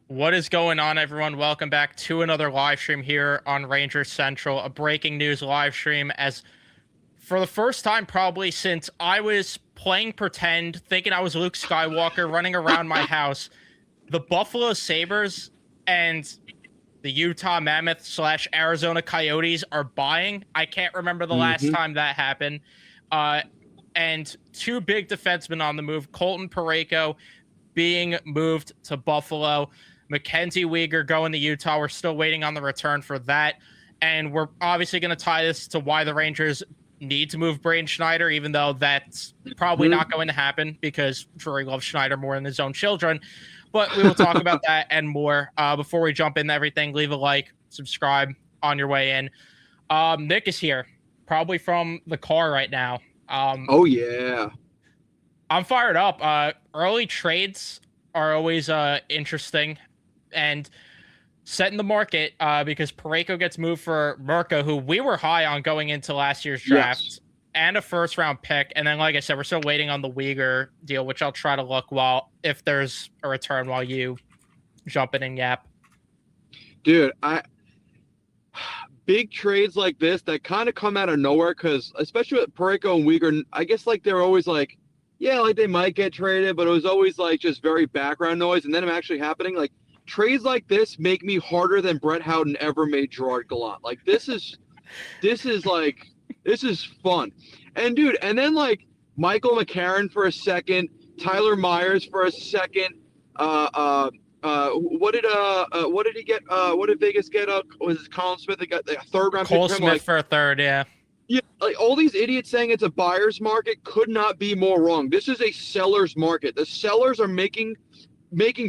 What is going on, everyone? Welcome back to another live stream here on Ranger Central, a breaking news live stream. As for the first time, probably since I was playing pretend, thinking I was Luke Skywalker running around my house, the Buffalo Sabres and the Utah Mammoth slash Arizona Coyotes are buying. I can't remember the last hmm time that happened. Uh, and two big defensemen on the move, Colton Parayko being moved to Buffalo. Mackenzie Weegar going to Utah. We're still waiting on the return for that. And we're obviously going to tie this to why the Rangers need to move Braden Schneider, even though that's probably not going to happen because Drury loves Schneider more than his own children. But we will talk about that and more. Before we jump into everything, leave a like, subscribe on your way in. Nick is here, probably from the car right now. Oh yeah. I'm fired up. Early trades are always interesting and setting the market because Parayko gets moved for Mirka, who we were high on going into last year's Yes. draft, and a first round pick. And then, like I said, we're still waiting on the Weegar deal, which I'll try to look while if there's a return while you jump in and yap. Dude, I big trades like this that kind of come out of nowhere because especially with Parayko and Weegar, I guess like they're always like, yeah, like they might get traded, but it was always like just very background noise. And then them actually happening. Like trades like this make me harder than Brett Howden ever made Gerard Gallant. Like this is fun. And dude, and then like Michael McCarron for a second, Tyler Myers for a second, what did he get? What did Vegas get? Was it Colin Smith? They got a third round pick Cole for him. Smith Like, for a third, yeah. yeah, like all these idiots saying it's a buyer's market could not be more wrong. This is a seller's market. The sellers are making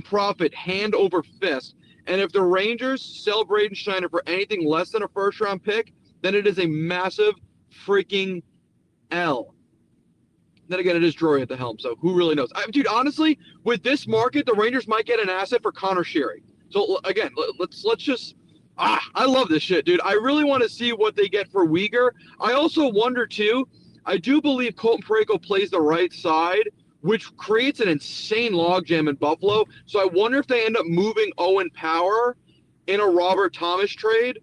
profit hand over fist. And if the Rangers sell Braden Schneider for anything less than a first round pick, then it is a massive freaking L. Then again, it is Drury at the helm, so who really knows? Dude, honestly, with this market, the Rangers might get an asset for Connor Sheary. So again, let's just I love this shit, dude. I really want to see what they get for Weegar. I also wonder too. I do believe Colton Parayko plays the right side, which creates an insane logjam in Buffalo. So I wonder if they end up moving Owen Power in a Robert Thomas trade,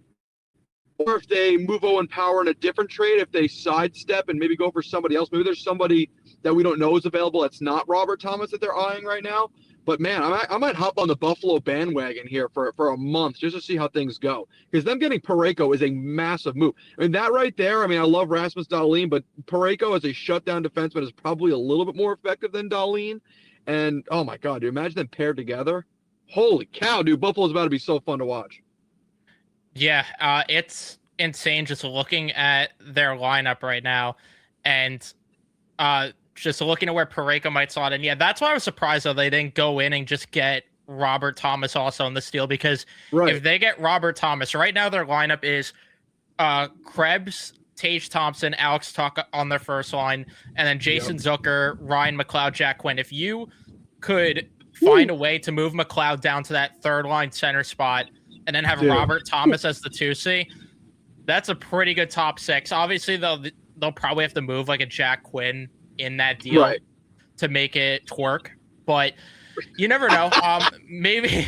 or if they move Owen Power in a different trade, if they sidestep and maybe go for somebody else. Maybe there's somebody that we don't know is available that's not Robert Thomas that they're eyeing right now. But man, I might hop on the Buffalo bandwagon here for a month just to see how things go. Because them getting Parayko is a massive move. I mean, that right there, I mean, I love Rasmus Dahlin, but Parayko as a shutdown defenseman is probably a little bit more effective than Dahlin. And oh my God, dude, imagine them paired together. Holy cow, dude, Buffalo's about to be so fun to watch. Yeah, it's insane just looking at their lineup right now and just looking at where Parayko might slot in. Yeah, that's why I was surprised though they didn't go in and just get Robert Thomas also in this deal, because Right. if they get Robert Thomas, right now their lineup is Krebs, Tage Thompson, Alex Tuck on their first line, and then Jason Zucker, Ryan McLeod, Jack Quinn. If you could find a way to move McLeod down to that third line center spot and then have Dude. Robert Thomas as the 2C, that's a pretty good top six. Obviously, they'll probably have to move like a Jack Quinn in that deal Right. to make it twerk, but you never know. Maybe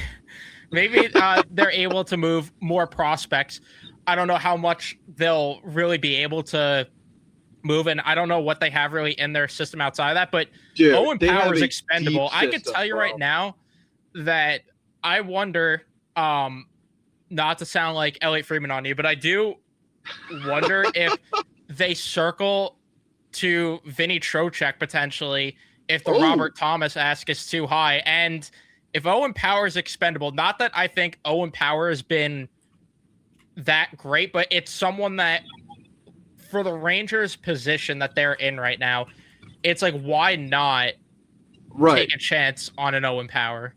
they're able to move more prospects. I don't know how much they'll really be able to move, and I don't know what they have really in their system outside of that. But Dude, Owen they have Power is a expendable. deep I could system, tell you bro. right now that I wonder, not to sound like Elliot Freeman on you, but I do wonder if they circle to Vinny Trocheck potentially if the Oh, Robert Thomas ask is too high. And if Owen Power is expendable, not that I think Owen Power has been that great, but it's someone that for the Rangers position that they're in right now, it's like, why not right. take a chance on an Owen Power?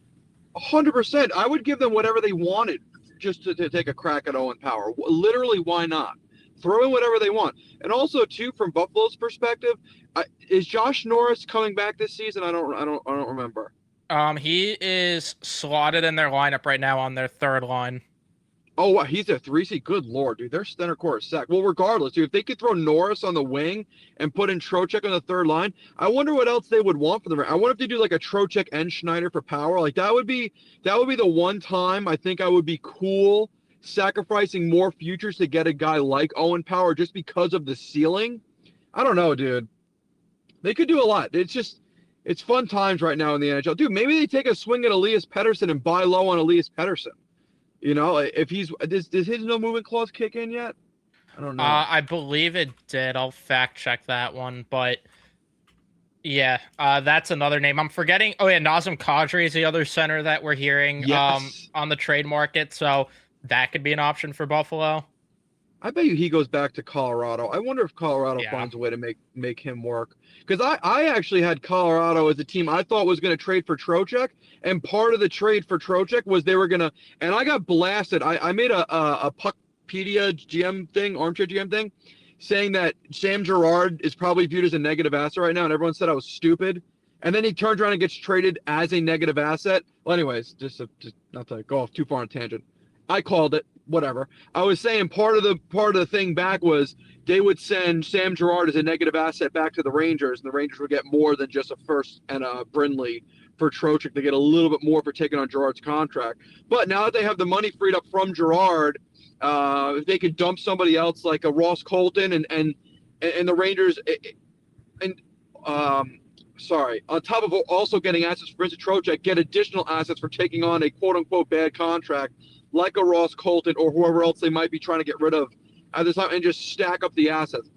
100%. I would give them whatever they wanted just to take a crack at Owen Power. Literally, why not? Throw in whatever they want. And also, too, from Buffalo's perspective, is Josh Norris coming back this season? I don't remember. He is slotted in their lineup right now on their third line. Oh, he's a 3C. Good lord, dude. Their center core is sack. Well, regardless, dude, if they could throw Norris on the wing and put in Trocheck on the third line, I wonder what else they would want for them. I wonder if they do like a Trocheck and Schneider for power. Like that would be the one time I think I would be cool sacrificing more futures to get a guy like Owen Power just because of the ceiling. I don't know, dude. They could do a lot. It's fun times right now in the NHL. Dude, maybe they take a swing at Elias Pettersson and buy low on Elias Pettersson. You know, if does his no movement clause kick in yet? I don't know. I believe it did. I'll fact check that one, but yeah, that's another name I'm forgetting. Oh yeah, Nazem Kadri is the other center that we're hearing on the trade market, so that could be an option for Buffalo. I bet you he goes back to Colorado. I wonder if Colorado finds a way to make him work. Because I actually had Colorado as a team I thought was going to trade for Trocheck, and part of the trade for Trocheck was they were going to, and I got blasted. I made a Puckpedia GM thing, armchair GM thing, saying that Sam Girard is probably viewed as a negative asset right now, and everyone said I was stupid. And then he turns around and gets traded as a negative asset. Well, anyways, just not to go off too far on a tangent. I called it. Whatever. I was saying part of the thing back was they would send Sam Girard as a negative asset back to the Rangers, and the Rangers would get more than just a first and a Brindley for Trocheck. They get a little bit more for taking on Girard's contract. But now that they have the money freed up from Girard, if they could dump somebody else like a Ross Colton and the Rangers on top of also getting assets for Vincent Trocheck, get additional assets for taking on a quote unquote bad contract like a Ross Colton or whoever else they might be trying to get rid of at this time, and just stack up the assets.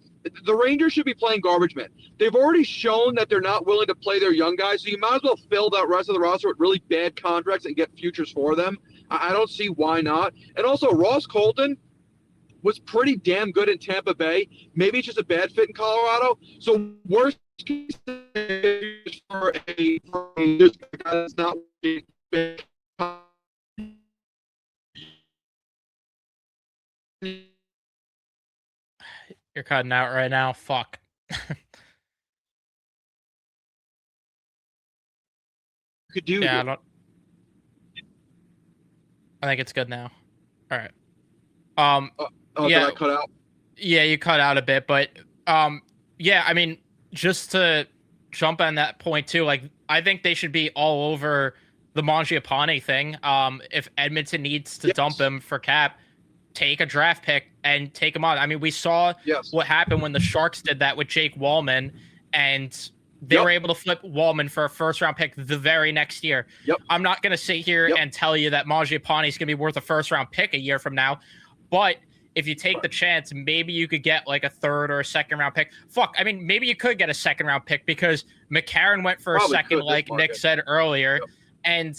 The Rangers should be playing garbage men. They've already shown that they're not willing to play their young guys, so you might as well fill that rest of the roster with really bad contracts and get futures for them. I don't see why not. And also, Ross Colton was pretty damn good in Tampa Bay. Maybe it's just a bad fit in Colorado. So worst case for a guy that's not big. You're cutting out right now. Fuck. Could do. Yeah, I think it's good now. All right. Yeah. Did I cut out? Yeah, you cut out a bit, but yeah, I mean, just to jump on that point too, like I think they should be all over the Mangiapane thing. If Edmonton needs to dump him for cap, take a draft pick and take him on. I mean, we saw what happened when the Sharks did that with Jake Wallman, and they were able to flip Wallman for a first-round pick the very next year. I'm not going to sit here and tell you that Mangiapane is going to be worth a first-round pick a year from now, but if you take the chance, maybe you could get like a third or a second-round pick. Fuck, I mean, maybe you could get a second-round pick because McCarron went for a second, like Nick said earlier, and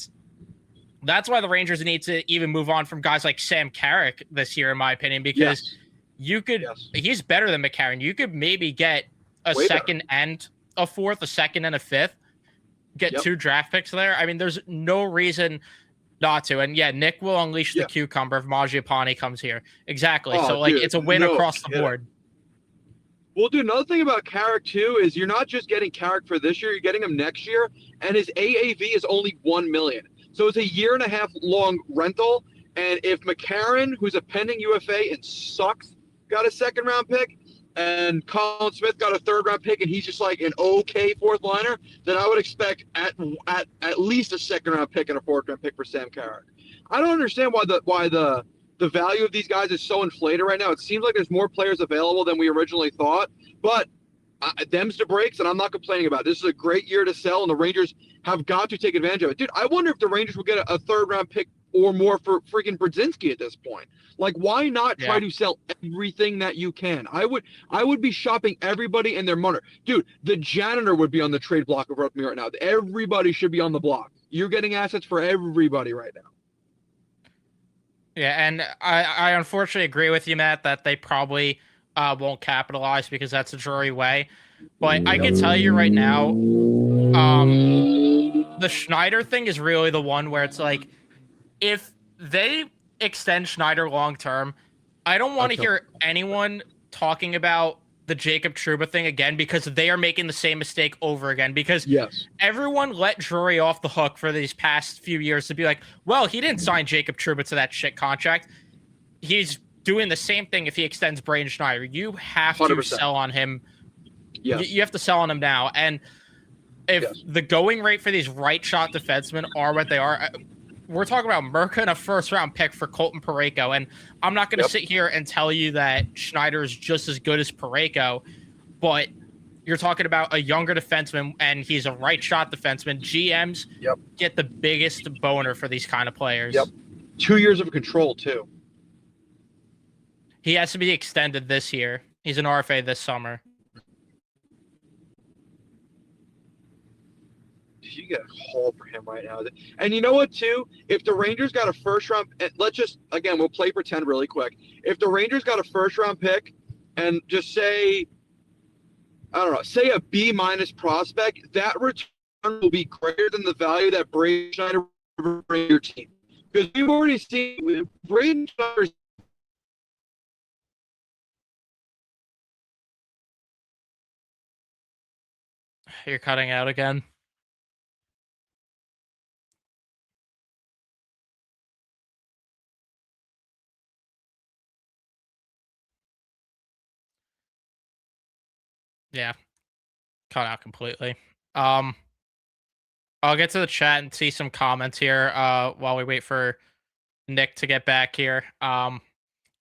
that's why the Rangers need to even move on from guys like Sam Carrick this year, in my opinion, because you could, he's better than McCarron. You could maybe get a second and a fourth, a second and a fifth, get two draft picks there. I mean, there's no reason not to. And yeah, Nick will unleash the cucumber if Mangiapane comes here. Exactly. So like, it's a win across the board. Well, dude, another thing about Carrick too is you're not just getting Carrick for this year, you're getting him next year, and his AAV is only $1 million. So it's a 1.5 year long rental. And if McCarron, who's a pending UFA and sucks, got a second round pick, and Colin Smith got a third round pick, and he's just like an okay fourth liner, then I would expect at least a second round pick and a fourth round pick for Sam Carrick. I don't understand why the value of these guys is so inflated right now. It seems like there's more players available than we originally thought, but them's the breaks, and I'm not complaining about it. This is a great year to sell, and the Rangers have got to take advantage of it. Dude, I wonder if the Rangers will get a third round pick or more for freaking Brzezinski at this point. Like, why not try to sell everything that you can? I would be shopping everybody and their money. Dude, the janitor would be on the trade block of me right now. Everybody should be on the block. You're getting assets for everybody right now. Yeah, and I unfortunately agree with you, Matt, that they probably won't capitalize because that's a Drury way. But I can tell you right now, the Schneider thing is really the one where it's like, if they extend Schneider long term, I don't want to hear anyone talking about the Jacob Trouba thing again, because they are making the same mistake over again. Because everyone let Drury off the hook for these past few years to be like, well, he didn't sign Jacob Trouba to that shit contract. he's doing the same thing if he extends Braden Schneider. You have to 100%. sell on him. Yes. You have to sell on him now. And if the going rate for these right shot defensemen are what they are, we're talking about Merca and a first-round pick for Colton Parayko. And I'm not going to sit here and tell you that Schneider is just as good as Parayko, but you're talking about a younger defenseman, and he's a right shot defenseman. GMs get the biggest boner for these kind of players. 2 years of control, too. He has to be extended this year. He's an RFA this summer. You get a haul for him right now. And you know what, too? If the Rangers got a first-round – let's just – again, we'll play pretend really quick. If the Rangers got a first-round pick and just say – I don't know, say a B-minus prospect, that return will be greater than the value that Braden Schneider will bring your team. Because we've already seen Braden Schneider. You're cutting out again. Yeah. Cut out completely. I'll get to the chat and see some comments here while we wait for Nick to get back here.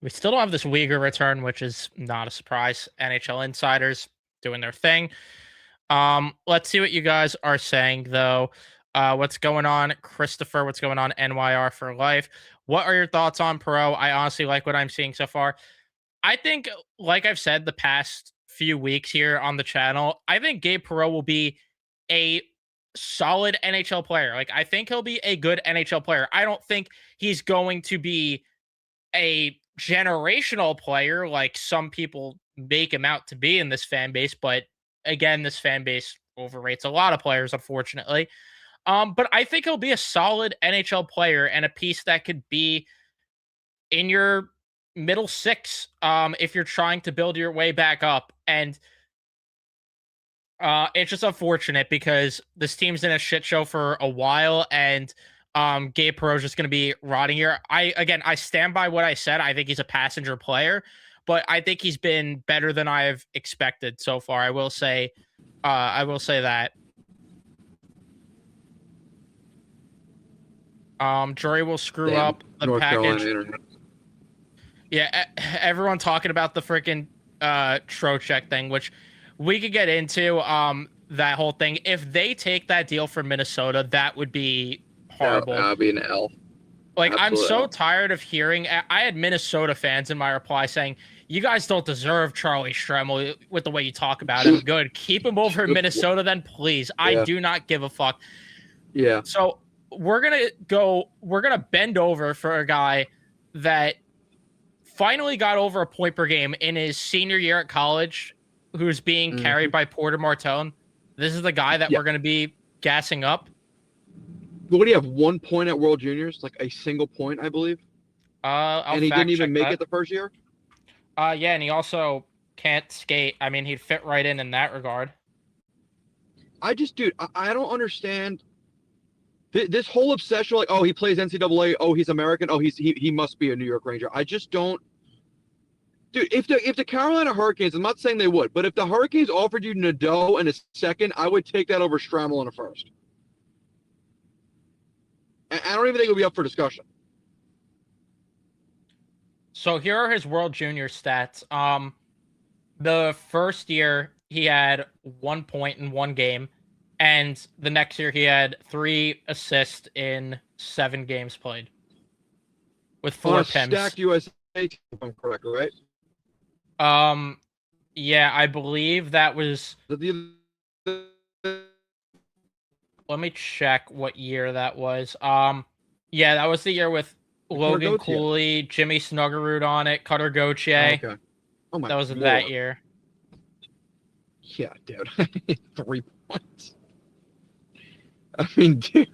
We still don't have this Weegar return, which is not a surprise. NHL insiders doing their thing. Let's see what you guys are saying, though. What's going on, Christopher? What's going on, NYR for life? What are your thoughts on Perot? I honestly like what I'm seeing so far. I think, like I've said the past few weeks here on the channel, I think Gabe Perot will be a solid NHL player. Like, I think he'll be a good NHL player. I don't think he's going to be a generational player like some people make him out to be in this fan base. But again, this fan base overrates a lot of players, unfortunately. But I think he'll be a solid NHL player and a piece that could be in your middle six if you're trying to build your way back up. And it's just unfortunate because this team's in a shit show for a while, and Gabe Perot's just going to be rotting here. I stand by what I said. I think he's a passenger player, but I think he's been better than I have expected so far. I will say that. Jory will screw up the North package. Yeah, everyone talking about the freaking Trocheck thing, which we could get into that whole thing. If they take that deal for Minnesota, that would be horrible. That would be an L. Like, Absolute I'm so L. tired of hearing. I had Minnesota fans in my reply saying, "You guys don't deserve Charlie Stremmel with the way you talk about him. Good, keep him over in Minnesota, then, please. I do not give a fuck." Yeah. So we're gonna bend over for a guy that finally got over a point per game in his senior year at college, who's being carried by Porter Martone. This is the guy that we're going to be gassing up. What do you have? 1 point at World Juniors, like a single point, I believe. And he didn't even make it the first year. Yeah, and he also can't skate. I mean, he'd fit right in that regard. I don't understand this whole obsession. Like, oh, he plays NCAA. Oh, he's American. Oh, he must be a New York Ranger. I just don't. Dude, if the Carolina Hurricanes, I'm not saying they would, but if the Hurricanes offered you Nadeau in a second, I would take that over Strammel in a first. And I don't even think it would be up for discussion. So here are his World Junior stats. The first year he had 1 point in one game, and the next year he had 3 assists in 7 games played with 4 PIMs. Stacked USA team, if I'm correct, right? Yeah, I believe that was. Let me check what year that was. Yeah, that was the year with Logan Cooley, Jimmy Snuggerud on it, Cutter Gauthier. Okay. Oh my. That was that year. Yeah, dude. 3 points. I mean, dude.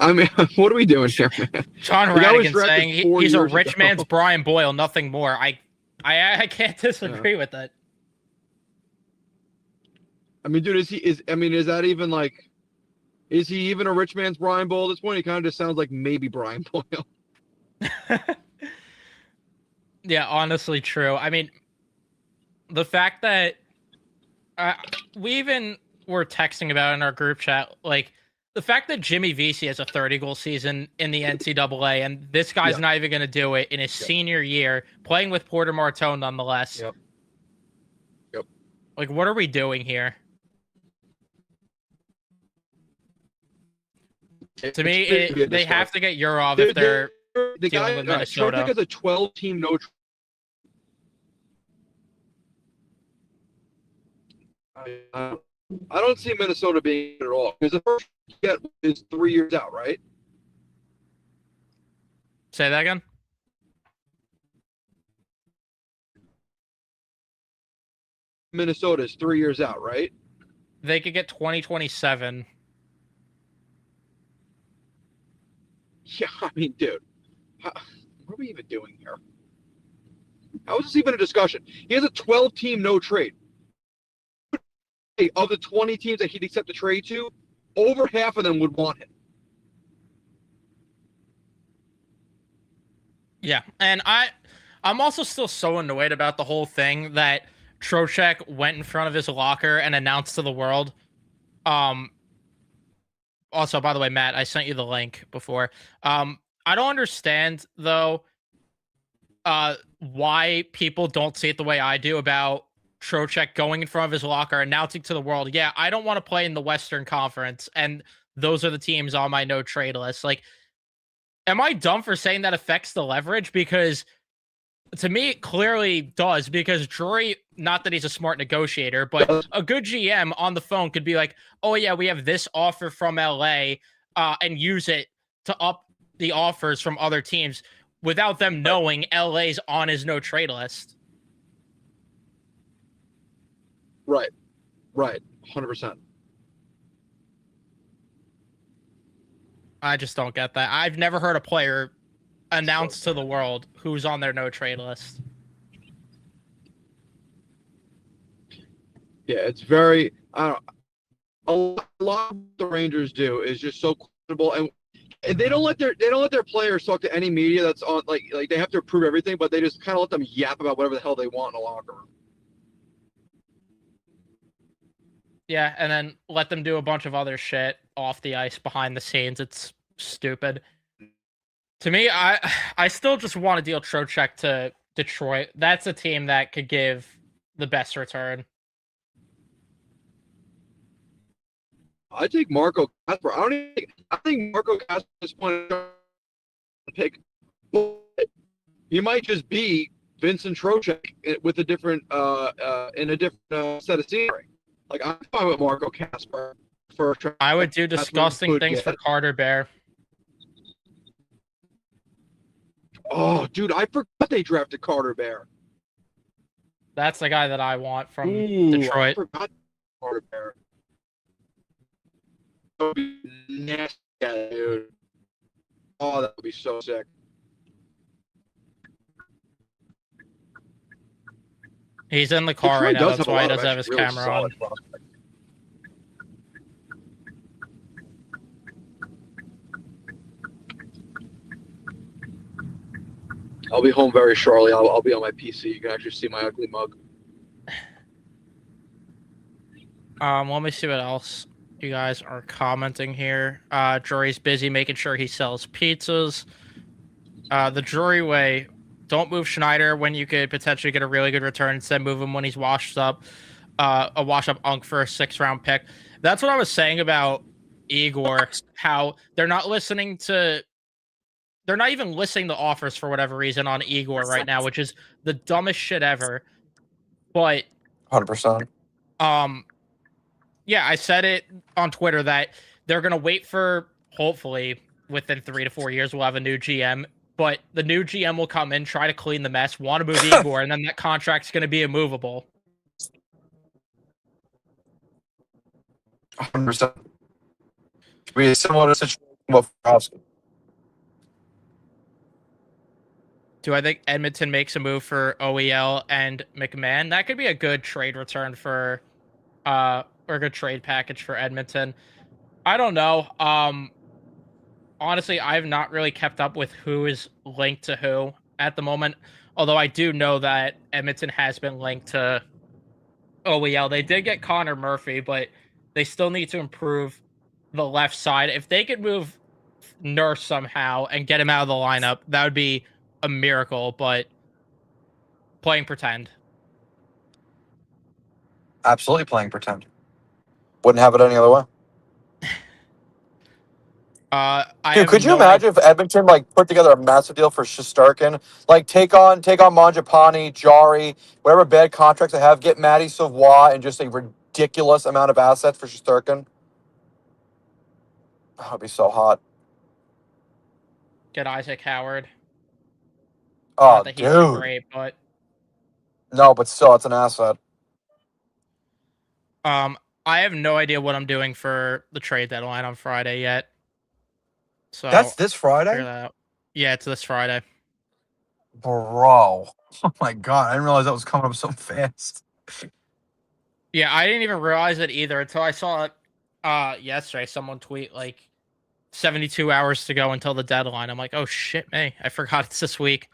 I mean, what are we doing here, man? John Radigan saying he's a rich man's Brian Boyle, nothing more. I can't disagree with that. I mean, dude, is that even like, is he even a rich man's Brian Boyle at this point? He kind of just sounds like maybe Brian Boyle. Yeah, honestly, true. I mean, the fact that we even were texting about it in our group chat, like the fact that Jimmy Vesey has a 30-goal season in the NCAA, and this guy's Yeah. not even going to do it in his senior year, playing with Porter Martone nonetheless. Yep. Like, what are we doing here? To me, they have to get Yurov if they're the dealing guy, with Minnesota. Trocheck has a 12-team no. I don't see Minnesota being at all because the first get is 3 years out, right? Say that again. Minnesota is 3 years out, right? They could get 2027. Yeah, I mean, dude, what are we even doing here? How is this even a discussion? He has a 12-team no trade. Of the 20 teams that he'd accept a trade to, over half of them would want him. Yeah, and I'm also still so annoyed about the whole thing that Trocheck went in front of his locker and announced to the world. Also, by the way, Matt, I sent you the link before. I don't understand though why people don't see it the way I do about Trocheck going in front of his locker, announcing to the world, yeah, I don't want to play in the Western Conference, and those are the teams on my no trade list. Like, am I dumb for saying that affects the leverage? Because to me, it clearly does, because Drury, not that he's a smart negotiator, but a good GM on the phone could be like, oh yeah, we have this offer from LA, and use it to up the offers from other teams without them knowing LA's on his no trade list. Right. 100%. I just don't get that. I've never heard a player announce to the world who's on their no trade list. Yeah, it's very. I don't. A lot of the Rangers do is just so questionable, and they don't let their players talk to any media that's on. Like they have to approve everything, but they just kind of let them yap about whatever the hell they want in the locker room. Yeah, and then let them do a bunch of other shit off the ice behind the scenes. It's stupid. To me, I still just want to deal Trocheck to Detroit. That's a team that could give the best return. I take Marco Casper. I think Marco Casper at this point is the pick. But he might just be Vincent Trocheck with a different in a different set of scenery. Like, I'm fine with Marco Casper for. I would do disgusting things for Carter Bear. Oh, dude, I forgot they drafted Carter Bear. That's the guy that I want from Detroit. I forgot Carter Bear. That would be nasty, dude. Oh, that would be so sick. He's in the car right now. That's why he doesn't have his camera on. I'll be home very shortly. I'll be on my PC. You can actually see my ugly mug. Let me see what else you guys are commenting here. Drury's busy making sure he sells pizzas. The Drury way: don't move Schneider when you could potentially get a really good return. Instead, move him when he's washed up. A wash up Unk for a 6th-round pick. That's what I was saying about Igor. How they're not listening to. They're not even listing the offers for whatever reason on Igor right now, which is the dumbest shit ever. But 100%. Yeah, I said it on Twitter that they're gonna wait for, hopefully within 3 to 4 years we'll have a new GM, but the new GM will come in, try to clean the mess, want to move Igor, and then that contract's gonna be immovable. 100%. Could be a similar situation with Frostby. Do I think Edmonton makes a move for OEL and McMahon? That could be a good trade return for, or a good trade package for Edmonton. I don't know. honestly, I've not really kept up with who is linked to who at the moment. Although I do know that Edmonton has been linked to OEL. They did get Connor Murphy, but they still need to improve the left side. If they could move Nurse somehow and get him out of the lineup, that would be a miracle. But playing pretend. Absolutely playing pretend. Wouldn't have it any other way. I Dude, have could you no idea. imagine if Edmonton put together a massive deal for Shesterkin? Take on Mangiapane, Jari, whatever bad contracts they have, get Matty Savoie and just a ridiculous amount of assets for Shesterkin. That would be so hot. Get Isaac Howard. Oh, Not that he's dude. great, but No, but still, it's an asset. I have no idea what I'm doing for the trade deadline on Friday yet. So That's this figure Friday? that out. Yeah, it's this Friday. Bro. Oh my god, I didn't realize that was coming up so fast. Yeah, I didn't even realize it either until I saw it yesterday. Someone tweet 72 hours to go until the deadline. I'm like, oh shit, me. I forgot it's this week.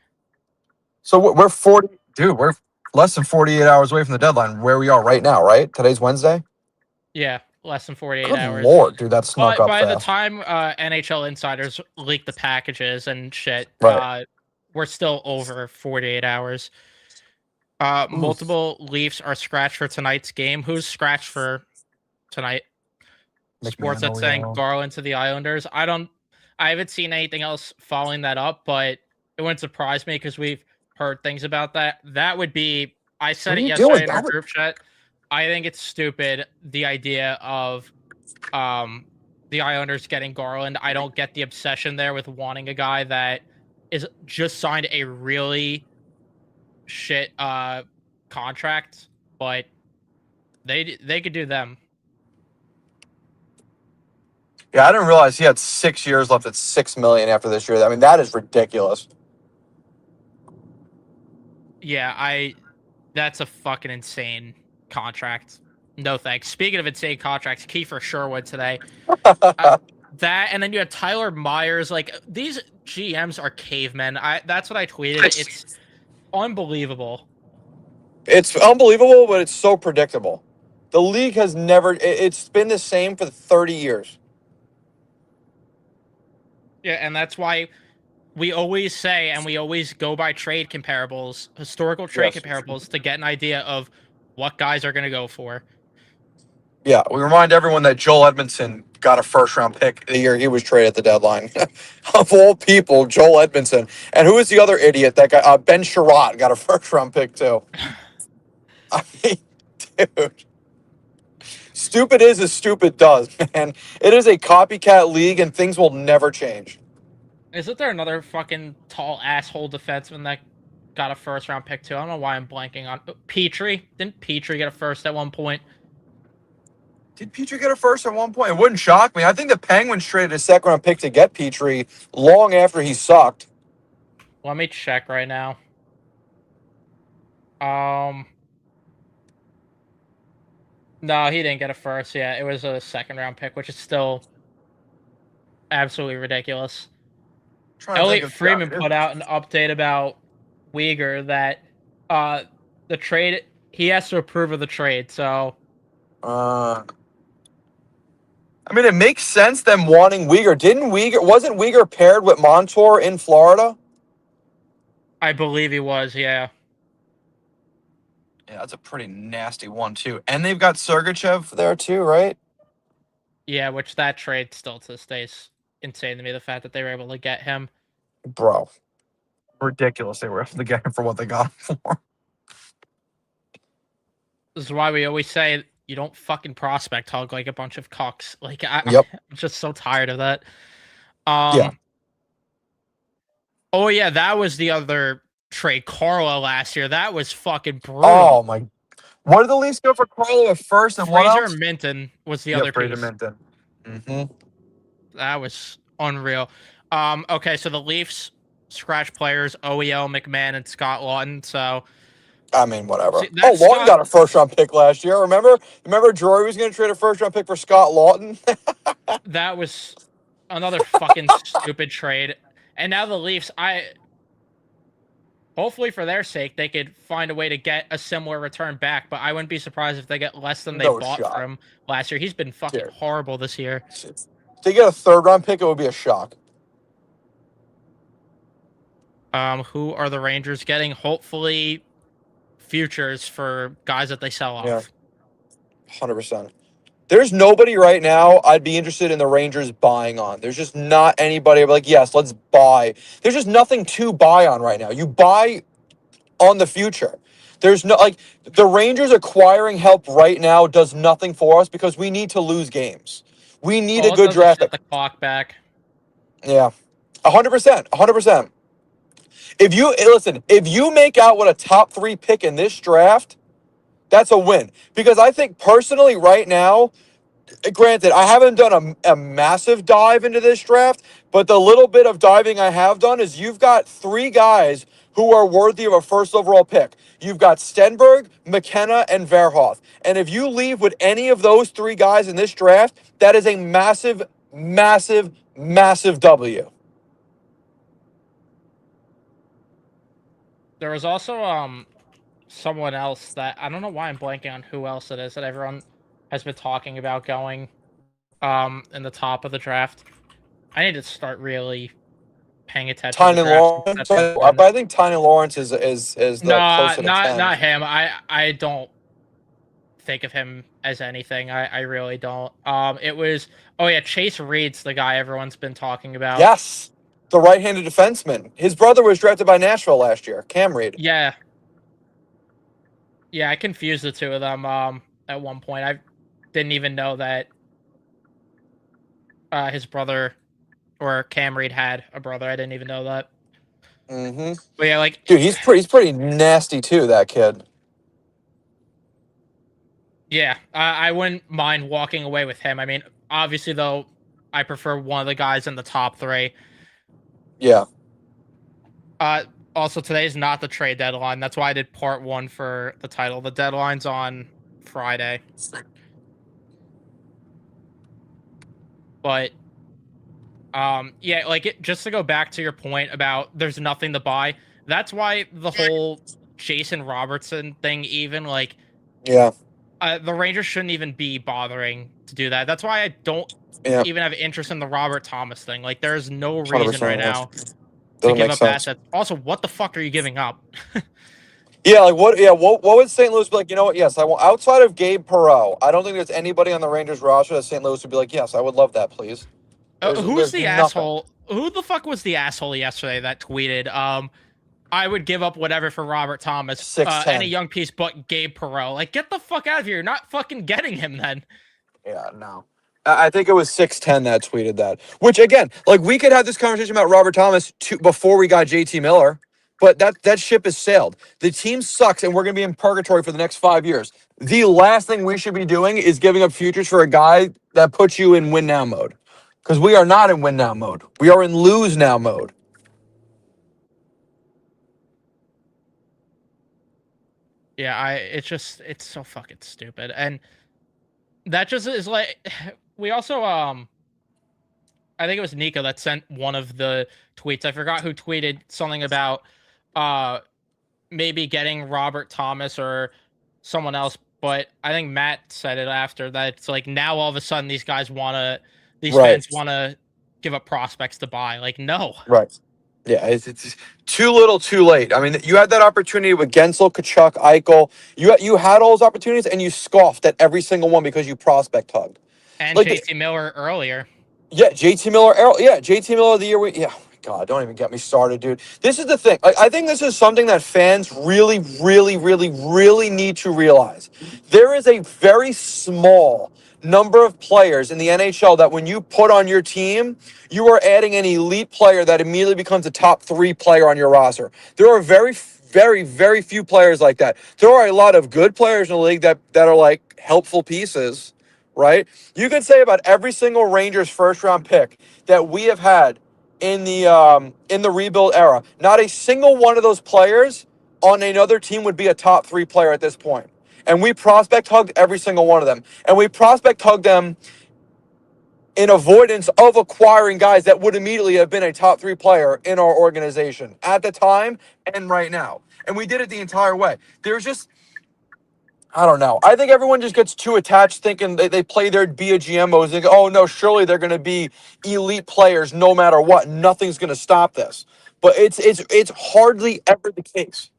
So we're 40, dude, we're less than 48 hours away from the deadline where we are right now, right? Today's Wednesday? Yeah, less than 48 Good hours. lord, dude, that snuck up By fast. the time NHL insiders leak the packages and shit, Right. we're still over 48 hours. Multiple Leafs are scratched for tonight's game. Who's scratched for tonight? Sports that's saying Garland to the Islanders. I haven't seen anything else following that up, but it wouldn't surprise me because we've heard things about that. That would be. I said it yesterday in our group chat. I think it's stupid, the idea of the Islanders getting Garland. I don't get the obsession there with wanting a guy that is just signed a really shit contract, but they could do them. Yeah, I didn't realize he had 6 years left at $6 million after this year. I mean, that is ridiculous. Yeah, that's a fucking insane contract. No thanks. Speaking of insane contracts, Kiefer Sherwood today. That, and then you had Tyler Myers. These GMs are cavemen. That's what I tweeted. It's unbelievable. It's unbelievable, but it's so predictable. The league has never. It's been the same for 30 years. Yeah, and that's why we always say, and we always go by trade comparables, historical trade comparables, to get an idea of what guys are going to go for. Yeah, we remind everyone that Joel Edmondson got a first-round pick the year he was traded at the deadline. Of all people, Joel Edmondson. And who is the other idiot? That guy, Ben Sherratt, got a first-round pick too. I mean, dude. Stupid is as stupid does, man. It is a copycat league, and things will never change. Isn't there another fucking tall asshole defenseman that got a first-round pick too? I don't know why I'm blanking on Petrie. Didn't Petrie get a first at one point? Did Petrie get a first at one point? It wouldn't shock me. I think the Penguins traded a second-round pick to get Petrie long after he sucked. Let me check right now. No, he didn't get a first. Yeah, it was a second-round pick, which is still absolutely ridiculous. Elliot Freeman put out an update about Weegar that the trade, he has to approve of the trade. So, I mean, it makes sense them wanting Weegar. Wasn't Weegar paired with Montour in Florida? I believe he was, yeah. Yeah, that's a pretty nasty one, too. And they've got Sergachev there, too, right? Yeah, which that trade still to this day is insane to me, the fact that they were able to get him. Bro. Ridiculous they were able to get him for what they got him for. This is why we always say you don't fucking prospect hug like a bunch of cucks. I'm just so tired of that. Yeah. Oh, yeah, that was the other trade. Carla last year. That was fucking brutal. Oh, my. What did the Leafs go for Carla at first? And what else? Fraser Minton was the other piece. Fraser Minton. Mm-hmm. That was unreal. Okay, so the Leafs scratch players, OEL, McMahon, and Scott Lawton. So, I mean, whatever. See, Lawton got a first-round pick last year. Remember Drury was going to trade a first-round pick for Scott Lawton? That was Another fucking stupid trade. And now the Leafs, hopefully for their sake, they could find a way to get a similar return back, but I wouldn't be surprised if they get less than they No bought for shot. him last year. He's been fucking Dude. horrible this year. If they get a third-round pick, it would be a shock. Who are the Rangers getting? Hopefully futures for guys that they sell off. Yeah. 100%. There's nobody right now I'd be interested in the Rangers buying on. There's just not anybody I'd be like, yes, let's buy. There's just nothing to buy on right now. You buy on the future. There's no, like, the Rangers acquiring help right now does nothing for us because we need to lose games. We need All a it good does is draft set pick. the clock back. Yeah. 100%. 100%. If you make out with a top 3 pick in this draft, that's a win. Because I think personally right now, granted, I haven't done a massive dive into this draft, but the little bit of diving I have done is you've got 3 guys who are worthy of a first overall pick. You've got Stenberg, McKenna, and Verhoff. And if you leave with any of those 3 guys in this draft, that is a massive, massive, massive W. There was also someone else that I don't know why I'm blanking on who else it is that everyone has been talking about going in the top of the draft. I need to start really paying attention to the Tynan draft. Lawrence, I think Tynan Lawrence is the closer to 10. Not him. I don't think of him as anything. I really don't. It was Chase Reed's the guy everyone's been talking about. Yes, the right-handed defenseman. His brother was drafted by Nashville last year, Cam Reed. Yeah, I confused the two of them at one point. I didn't even know that his brother or Cam Reed had a brother. I didn't even know that. Mm-hmm. But yeah, like, dude, he's pretty nasty too, that kid. Yeah, I wouldn't mind walking away with him. I mean, obviously, though, I prefer one of the guys in the top 3. Yeah. Also, today's not the trade deadline. That's why I did part 1 for the title. The deadline's on Friday. But, yeah, like, just to go back to your point about there's nothing to buy, that's why the whole Jason Robertson thing, even, like... Yeah. The Rangers shouldn't even be bothering to do that. That's why I don't even have interest in the Robert Thomas thing. Like, there's no reason right now to give up assets. Also, what the fuck are you giving up? Yeah, like what? Yeah, what would St. Louis be like? You know what? Yes, I want outside of Gabe Perreault. I don't think there's anybody on the Rangers roster that St. Louis would be like, yes, I would love that, please. Who's the asshole? Who the fuck was the asshole yesterday that tweeted? I would give up whatever for Robert Thomas, any young piece, but Gabe Perreault. Like, get the fuck out of here! You're not fucking getting him then. Yeah, no. I think it was 6'10" that tweeted that. Which again, like we could have this conversation about Robert Thomas before we got JT Miller, but that ship has sailed. The team sucks, and we're gonna be in purgatory for the next 5 years. The last thing we should be doing is giving up futures for a guy that puts you in win now mode, because we are not in win now mode. We are in lose now mode. Yeah, it's so fucking stupid. And that just is like, we also, I think it was Nico that sent one of the tweets. I forgot who tweeted something about, maybe getting Robert Thomas or someone else. But I think Matt said it after that. It's like, now all of a sudden these fans want to give up prospects to buy. Like, no. Right. Yeah, it's too little, too late. I mean, you had that opportunity with Gensel, Kachuk, Eichel. You had all those opportunities, and you scoffed at every single one because you prospect hugged. And like JT Miller earlier. Yeah, JT Miller. Yeah, JT Miller of the year. Yeah, God, don't even get me started, dude. This is the thing. I think this is something that fans really, really, really, really need to realize. There is a very small number of players in the NHL that when you put on your team, you are adding an elite player that immediately becomes a top 3 player on your roster. There are very, very, very few players like that. There are a lot of good players in the league that are like helpful pieces, right? You can say about every single Rangers first round pick that we have had in the rebuild era, not a single one of those players on another team would be a top 3 player at this point. And we prospect hugged every single one of them. And we prospect hugged them in avoidance of acquiring guys that would immediately have been a top 3 player in our organization at the time and right now. And we did it the entire way. There's just, I don't know. I think everyone just gets too attached thinking they play their be a GMOs and go, oh no, surely they're going to be elite players no matter what. Nothing's going to stop this. But it's hardly ever the case.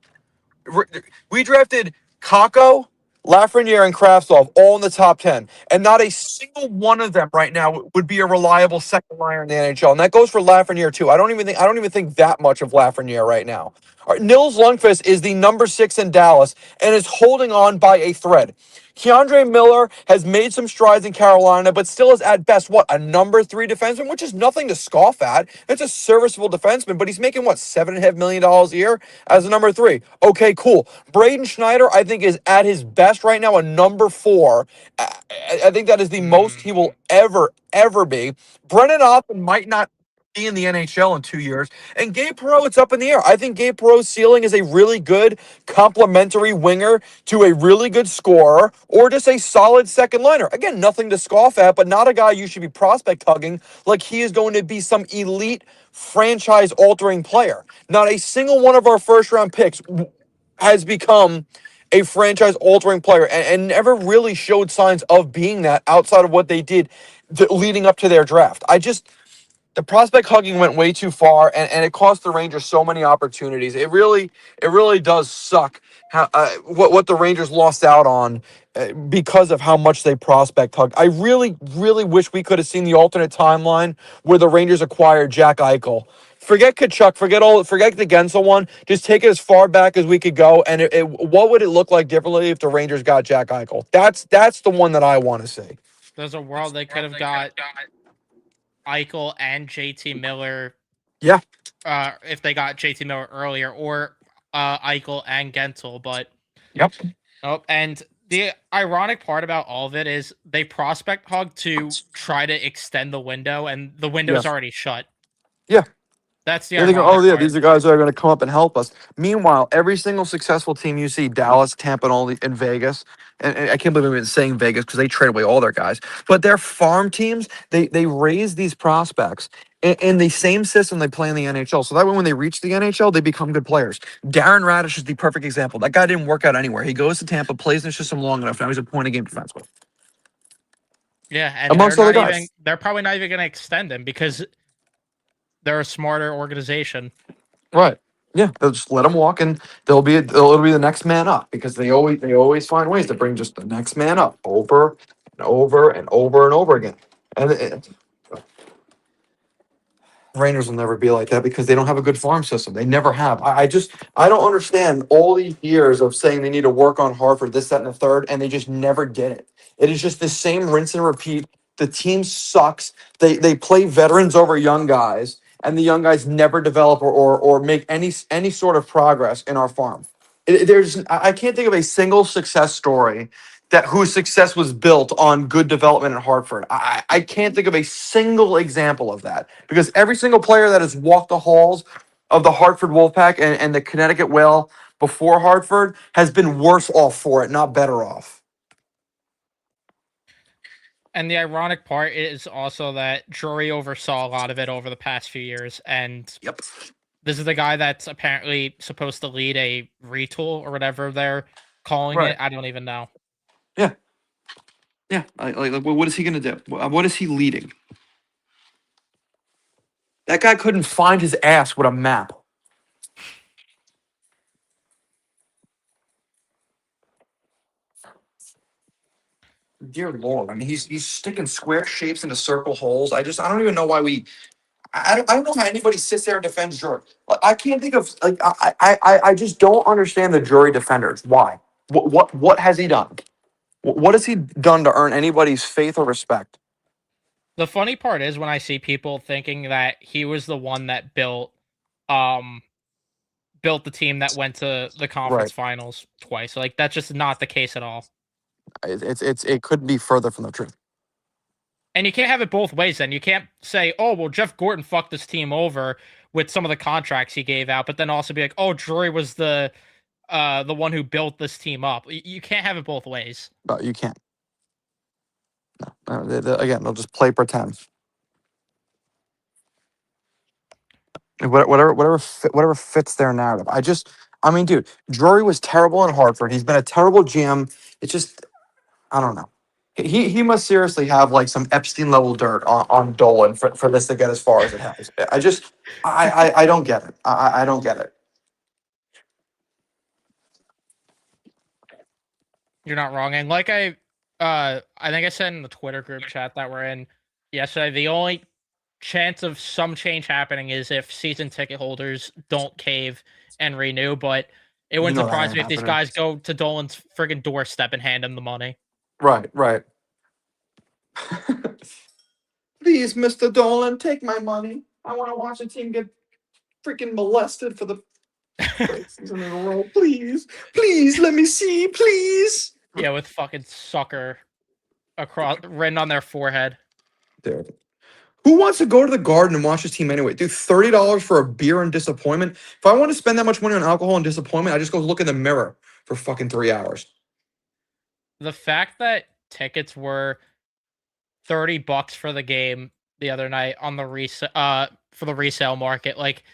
We drafted Kako, Lafreniere, and Kravtsov all in the top 10, and not a single one of them right now would be a reliable second liner in the NHL. And that goes for Lafreniere too. I don't even think that much of Lafreniere right now. Nils Lundqvist is the number 6 in Dallas and is holding on by a thread. Keandre Miller has made some strides in Carolina, but still is at best, what, a number 3 defenseman, which is nothing to scoff at. It's a serviceable defenseman, but he's making, what, $7.5 million a year as a number 3. Okay, cool. Braden Schneider, I think, is at his best right now, a number 4. I think that is the most he will ever be. Brennan Oppen might not be in the NHL in 2 years. And Gabe Perreault, it's up in the air. I think Gabe Perreault's ceiling is a really good complementary winger to a really good scorer or just a solid second liner. Again, nothing to scoff at, but not a guy you should be prospect hugging like he is going to be some elite franchise altering player. Not a single one of our first round picks has become a franchise altering player and never really showed signs of being that outside of what they did leading up to their draft. The prospect hugging went way too far, and it cost the Rangers so many opportunities. It really does suck how what the Rangers lost out on because of how much they prospect hugged. I really wish we could have seen the alternate timeline where the Rangers acquired Jack Eichel. Forget Kachuk, forget the Gensel one. Just take it as far back as we could go, and what would it look like differently if the Rangers got Jack Eichel? That's the one that I want to see. There's a world they could have got Eichel and JT Miller. Yeah. If they got JT Miller earlier, or Eichel and Gensel, but Yep. Oh, and the ironic part about all of it is they prospect hug to try to extend the window, and the window's already shut. Yeah. That's the They think, ironic oh yeah, part. these are guys that are going to come up and help us. Meanwhile, every single successful team you see, Dallas, Tampa, and Vegas, and I can't believe I'm saying Vegas because they trade away all their guys, but their farm teams, they raise these prospects in the same system they play in the NHL. So that way when they reach the NHL, they become good players. Darren Radish is the perfect example. That guy didn't work out anywhere. He goes to Tampa, plays in the system long enough. Now he's a point-a-game defenseman. Yeah, and amongst other guys. They're probably not even going to extend him because they're a smarter organization. Right. Yeah, they'll just let them walk, and it'll be the next man up because they always find ways to bring just the next man up over and over and over and over again. And Rangers will never be like that because they don't have a good farm system. They never have. I don't understand all these years of saying they need to work on Hartford, this, that, and the third, and they just never did it. It is just the same rinse and repeat. The team sucks. They play veterans over young guys, and the young guys never develop or make any sort of progress in our farm. I can't think of a single success story whose success was built on good development in Hartford. I can't think of a single example of that because every single player that has walked the halls of the Hartford Wolfpack and the Connecticut Whale before Hartford has been worse off for it, not better off. And the ironic part is also that Drury oversaw a lot of it over the past few years. And Yep. This is the guy that's apparently supposed to lead a retool or whatever they're calling it. I don't even know. Yeah. Yeah. Like, what is he going to do? What is he leading? That guy couldn't find his ass with a map. Dear Lord, I mean, he's sticking square shapes into circle holes. I don't even know why I don't know how anybody sits there and defends Drury. I can't think of I just don't understand the Drury defenders. Why? What has he done? What has he done to earn anybody's faith or respect? The funny part is when I see people thinking that he was the one that built the team that went to the conference finals twice. Like that's just not the case at all. It couldn't be further from the truth. And you can't have it both ways then. You can't say, oh, well, Jeff Gorton fucked this team over with some of the contracts he gave out, but then also be like, oh, Drury was the one who built this team up. You can't have it both ways. No, you can't. Again, they'll just play pretend. Whatever fits their narrative. I mean, dude, Drury was terrible in Hartford. He's been a terrible GM. It's just, I don't know. He must seriously have like some Epstein level dirt on Dolan for this to get as far as it has. I don't get it. I don't get it. You're not wrong. And like I think I said in the Twitter group chat that we're in yesterday, the only chance of some change happening is if season ticket holders don't cave and renew. But it wouldn't That surprise ain't me if these happening. guys go to Dolan's friggin' doorstep and hand him the money. Right. Please, Mr. Dolan, take my money. I want to watch the team get freaking molested for the season in a row. Please, let me see, please. Yeah, with fucking sucker across written on their forehead. Dude. Who wants to go to the Garden and watch his team anyway? Dude, $30 for a beer and disappointment. If I want to spend that much money on alcohol and disappointment, I just go look in the mirror for fucking 3 hours. The fact that tickets were $30 for the game the other night on the for the resale market, like,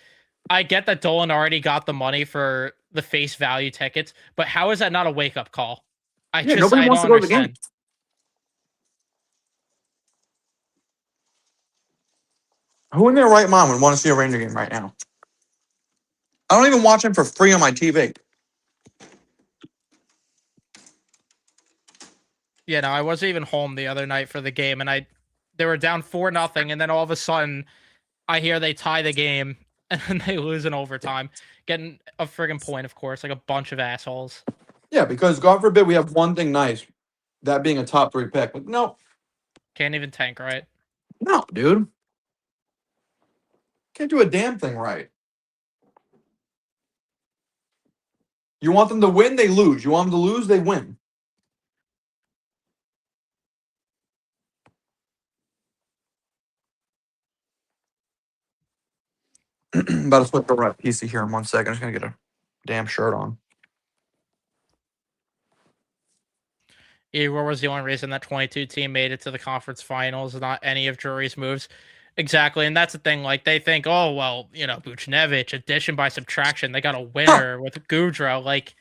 I get that Dolan already got the money for the face value tickets, but how is that not a wake up call? Nobody I wants don't to go to the game. understand. Who in their right mind would want to see a Ranger game right now? I don't even watch them for free on my TV. Yeah, no, I wasn't even home the other night for the game, and they were down 4-0, and then all of a sudden I hear they tie the game and then they lose in overtime, getting a friggin' point, of course, like a bunch of assholes. Yeah, because God forbid we have one thing nice, that being a top 3 pick. But no, Can't even tank, right? no, dude. Can't do a damn thing right. You want them to win, they lose. You want them to lose, they win. About to flip the right PC here in 1 second. I'm just gonna get a damn shirt on. Igor was the only reason that 22 team made it to the conference finals, not any of Drury's moves. Exactly, and that's the thing. Like, they think, oh well, Buchnevich, addition by subtraction, they got a winner with Goudreau. Like,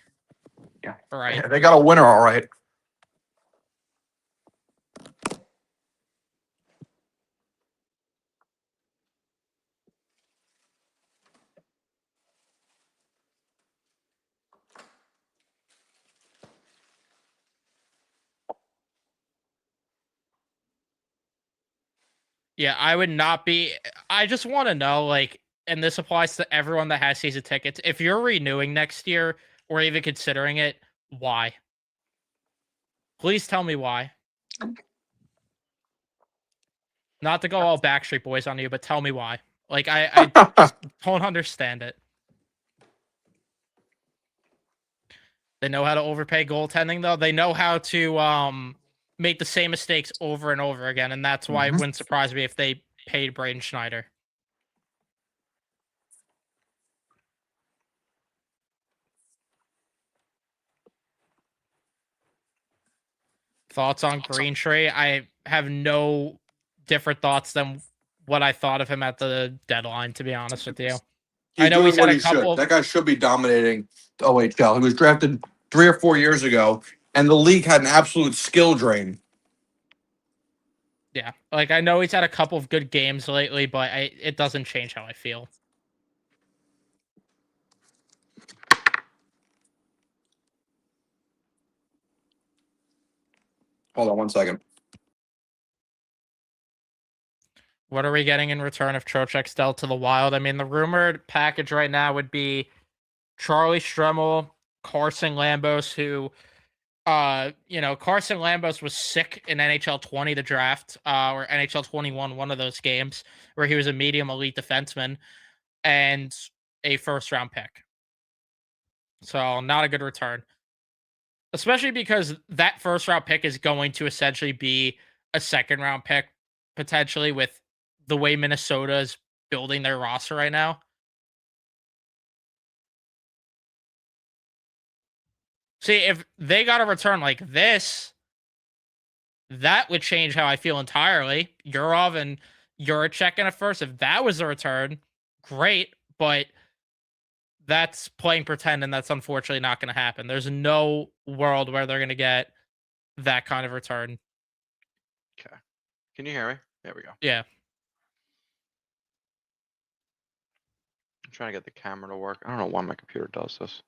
Yeah, right? they got a winner, all right. Yeah, I would not be. I just want to know, like, and this applies to everyone that has season tickets. If you're renewing next year or even considering it, why? Please tell me why. Not to go all Backstreet Boys on you, but tell me why. Like, I just don't understand it. They know how to overpay goaltending, though. They know how to make the same mistakes over and over again, and that's why it wouldn't surprise me if they paid Braden Schneider. Thoughts on Green Tree? I have no different thoughts than what I thought of him at the deadline, to be honest with you. He's I know doing he's had what a he couple should. of, That guy should be dominating the OHL. He was drafted 3 or 4 years ago, and the league had an absolute skill drain. yeah, like, I know he's had a couple of good games lately, but it doesn't change how I feel. Hold on 1 second. What are we getting in return if Trocheck's dealt to the Wild? I mean, the rumored package right now would be Charlie Stremmel, Carson Lambos, who, Carson Lambos was sick in NHL 20 to draft, or NHL 21, one of those games where he was a medium elite defenseman, and a first round pick. So not a good return, especially because that first round pick is going to essentially be a second round pick potentially with the way Minnesota is building their roster right now. See, if they got a return like this, that would change how I feel entirely. Yurov and Juracek in a first. If that was a return, great. But that's playing pretend, and that's unfortunately not going to happen. There's no world where they're going to get that kind of return. Okay. Can you hear me? There we go. Yeah. I'm trying to get the camera to work. I don't know why my computer does this.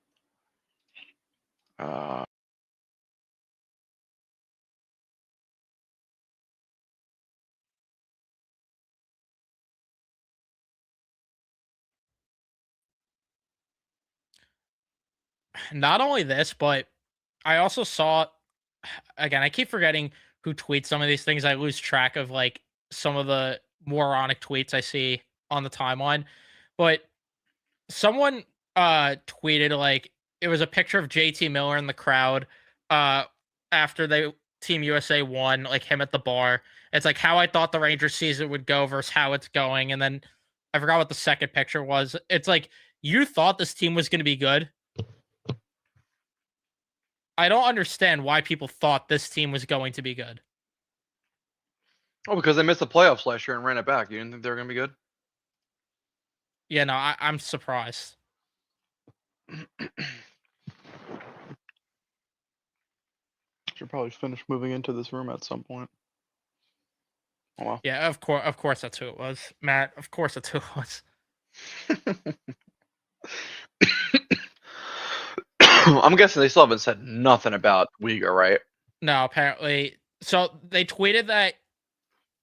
Not only this, but I also saw, again, I keep forgetting who tweets some of these things. I lose track of like some of the moronic tweets I see on the timeline. But someone tweeted like it was a picture of JT Miller in the crowd after they Team USA won, like him at the bar. It's like how I thought the Rangers season would go versus how it's going. And then I forgot what the second picture was. It's like you thought this team was going to be good. I don't understand why people thought this team was going to be good. Oh, because they missed the playoffs last year and ran it back. You didn't think they were going to be good? Yeah, no, I'm surprised. Should probably finish moving into this room at some point. Oh, well. Yeah, of course that's who it was. Matt, of course that's who it was. I'm guessing they still haven't said nothing about Weegar, right? No, apparently. So they tweeted that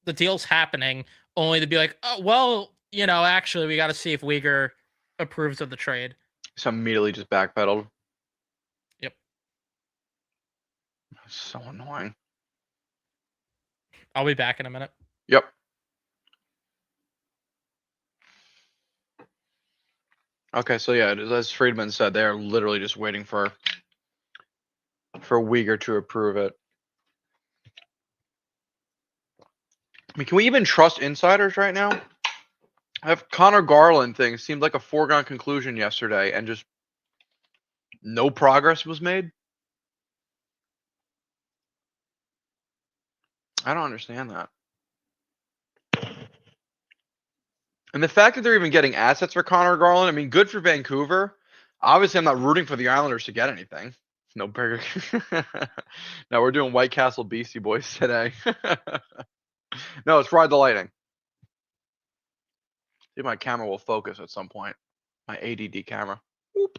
the deal's happening, only to be like, oh, well, you know, actually, we got to see if Weegar approves of the trade. So immediately just backpedaled. Yep. So annoying. I'll be back in a minute. Yep. Okay, so yeah, as Friedman said, they're literally just waiting for Weegar to approve it. I mean, can we even trust insiders right now? That Connor Garland thing seemed like a foregone conclusion yesterday, and just no progress was made. I don't understand that. And the fact that they're even getting assets for Connor Garland, I mean, good for Vancouver. Obviously, I'm not rooting for the Islanders to get anything. No bigger. No, we're doing White Castle Beastie Boys today. No, it's Ride the Lightning. See if my camera will focus at some point. My ADD camera. Whoop.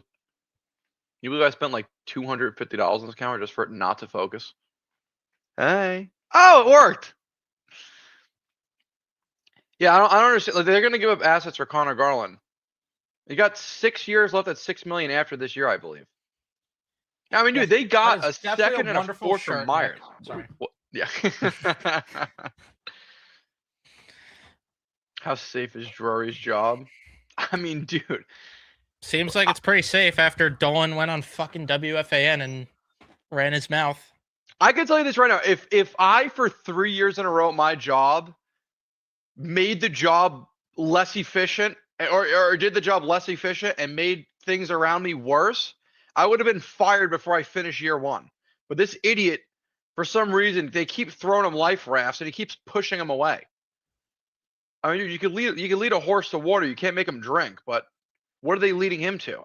You believe I spent like $250 on this camera just for it not to focus? Hey. Oh, it worked. Yeah, I don't understand. Like, they're going to give up assets for Connor Garland. You got 6 years left at $6 million after this year, I believe. I mean, dude, they got a second and a fourth from Myers. Sorry. Yeah. How safe is Drury's job? I mean, dude. Seems like it's pretty safe after Dolan went on fucking WFAN and ran his mouth. I can tell you this right now. If I, for 3 years in a row, my job made the job less efficient or did the job less efficient and made things around me worse, I would have been fired before I finished year one. But this idiot, for some reason, they keep throwing him life rafts and he keeps pushing him away. I mean, you could lead a horse to water. You can't make him drink. But what are they leading him to?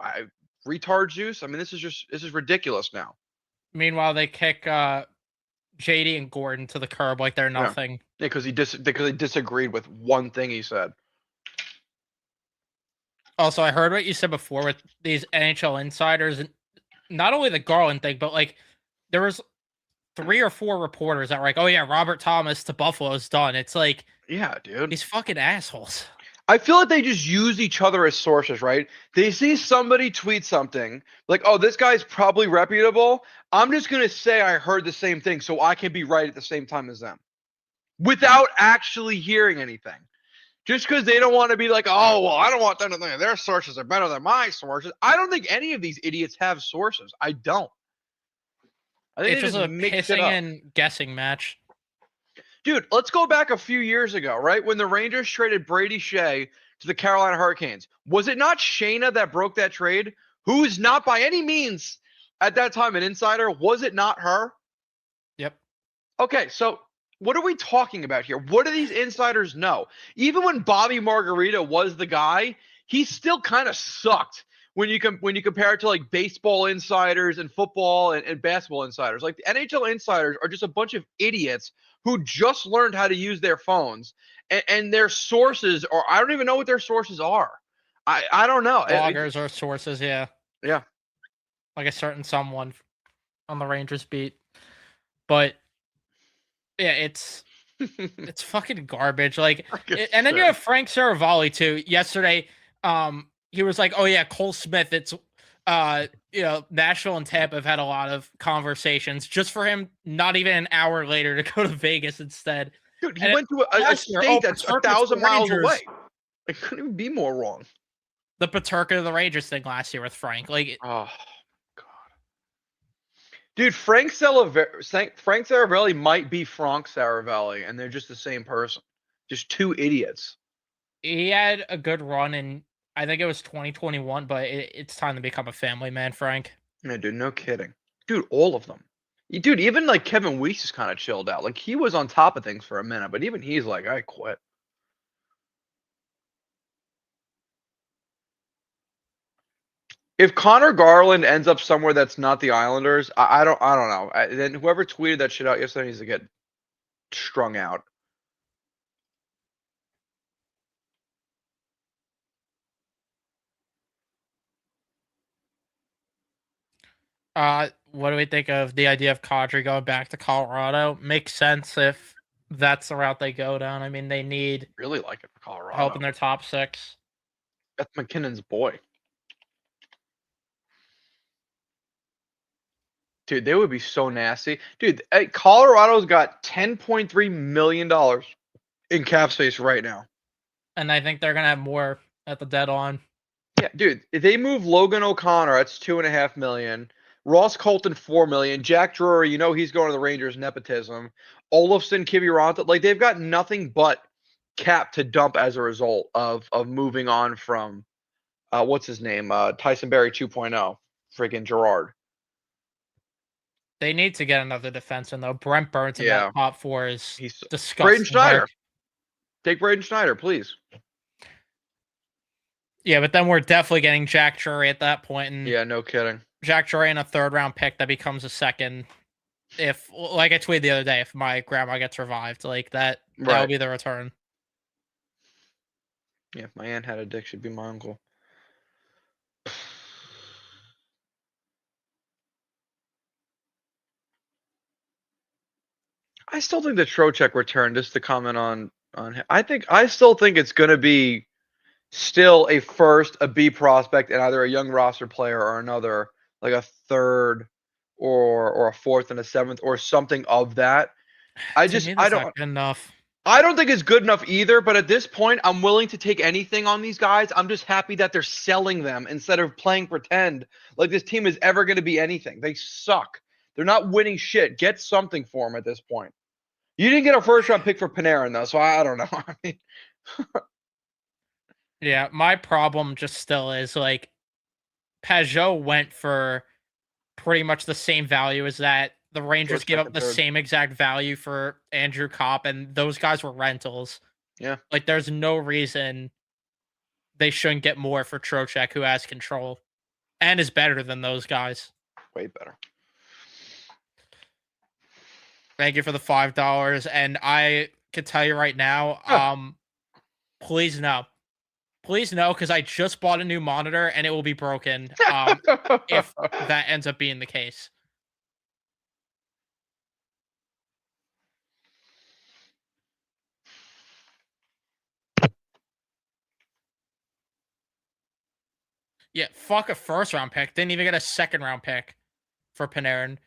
Retard juice? I mean, this is ridiculous now. Meanwhile, they kick JD and Gordon to the curb like they're nothing. Yeah, because he disagreed with one thing he said. Also, I heard what you said before with these NHL insiders, and not only the Garland thing, but like there was 3 or 4 reporters that were like, "Oh yeah, Robert Thomas to Buffalo's done." It's like, yeah, dude, these fucking assholes. I feel like they just use each other as sources, right? They see somebody tweet something like, "Oh, this guy's probably reputable. I'm just gonna say I heard the same thing, so I can be right at the same time as them," without actually hearing anything. Just because they don't want to be like, "Oh, well, I don't want them to think their sources are better than my sources." I don't think any of these idiots have sources. I don't. I think it's just a pissing and guessing match. Dude, let's go back a few years ago, right? When the Rangers traded Brady Shea to the Carolina Hurricanes. Was it not Shayna that broke that trade? Who's not by any means at that time an insider? Was it not her? Yep. Okay, so What are we talking about here? What do these insiders know? Even when Bobby Margarita was the guy, he still kind of sucked when you compare it to like baseball insiders and football and basketball insiders. Like the NHL insiders are just a bunch of idiots who just learned how to use their phones, and their sources are, I don't even know what their sources are. I don't know. Bloggers or sources, yeah. Yeah. Like a certain someone on the Rangers beat. But yeah, it's fucking garbage. Like, and then you have Frank Saravalli too. Yesterday, he was like, "Oh yeah, Cole Smith." It's, Nashville and Tampa have had a lot of conversations. Just for him, not even an hour later, to go to Vegas instead. Dude, he went to a state that's 1,000 miles away. It couldn't even be more wrong. The Paterka to the Rangers thing last year with Frank, like, oh god, dude, Frank Saravalli might be Frank Saravalli, and they're just the same person, just two idiots. He had a good run in, I think it was 2021, but it's time to become a family man, Frank. Yeah, dude, no kidding, dude. All of them, dude. Even like Kevin Weeks is kind of chilled out. Like he was on top of things for a minute, but even he's like, I quit. If Connor Garland ends up somewhere that's not the Islanders, I don't know. Then whoever tweeted that shit out yesterday needs to get strung out. What do we think of the idea of Kadri going back to Colorado? Makes sense if that's the route they go down. I mean, they need Really like it for Colorado. help in their top six. That's McKinnon's boy. Dude, they would be so nasty. Dude, Colorado's got $10.3 million in cap space right now. And I think they're going to have more at the deadline. Yeah, dude, if they move Logan O'Connor, that's $2.5 million. Ross Colton, $4 million. Jack Drury, he's going to the Rangers, nepotism. Olofsson, Kiviranta, like they've got nothing but cap to dump as a result of moving on from what's his name? Tyson Berry 2.0. Freaking Gerard. They need to get another defenseman though. Brent Burns in that top four is disgusting. Braden Schneider. Take Braden Schneider, please. Yeah, but then we're definitely getting Jack Drury at that point. And yeah, no kidding. Jack Drury in a third-round pick that becomes a second. If, like I tweeted the other day, if my grandma gets revived, like that will be the return. Yeah, if my aunt had a dick, she'd be my uncle. I still think the Trocheck return, just to comment on him, I still think it's going to be still a first, a B prospect, and either a young roster player or another, like a third or a fourth and a seventh or something of that. I don't enough. I don't think it's good enough either, but at this point, I'm willing to take anything on these guys. I'm just happy that they're selling them instead of playing pretend like this team is ever going to be anything. They suck. They're not winning shit. Get something for them at this point. You didn't get a first-round pick for Panarin, though, so I don't know. I mean, yeah, my problem just still is, like, Pajot went for pretty much the same value as that. The Rangers gave up the same exact value for Andrew Kopp, and those guys were rentals. Yeah. Like, there's no reason they shouldn't get more for Trocheck, who has control and is better than those guys. Way better. Thank you for the $5. And I can tell you right now, please no. Please no, because I just bought a new monitor and it will be broken if that ends up being the case. Yeah, fuck a first-round pick. Didn't even get a second-round pick for Panarin.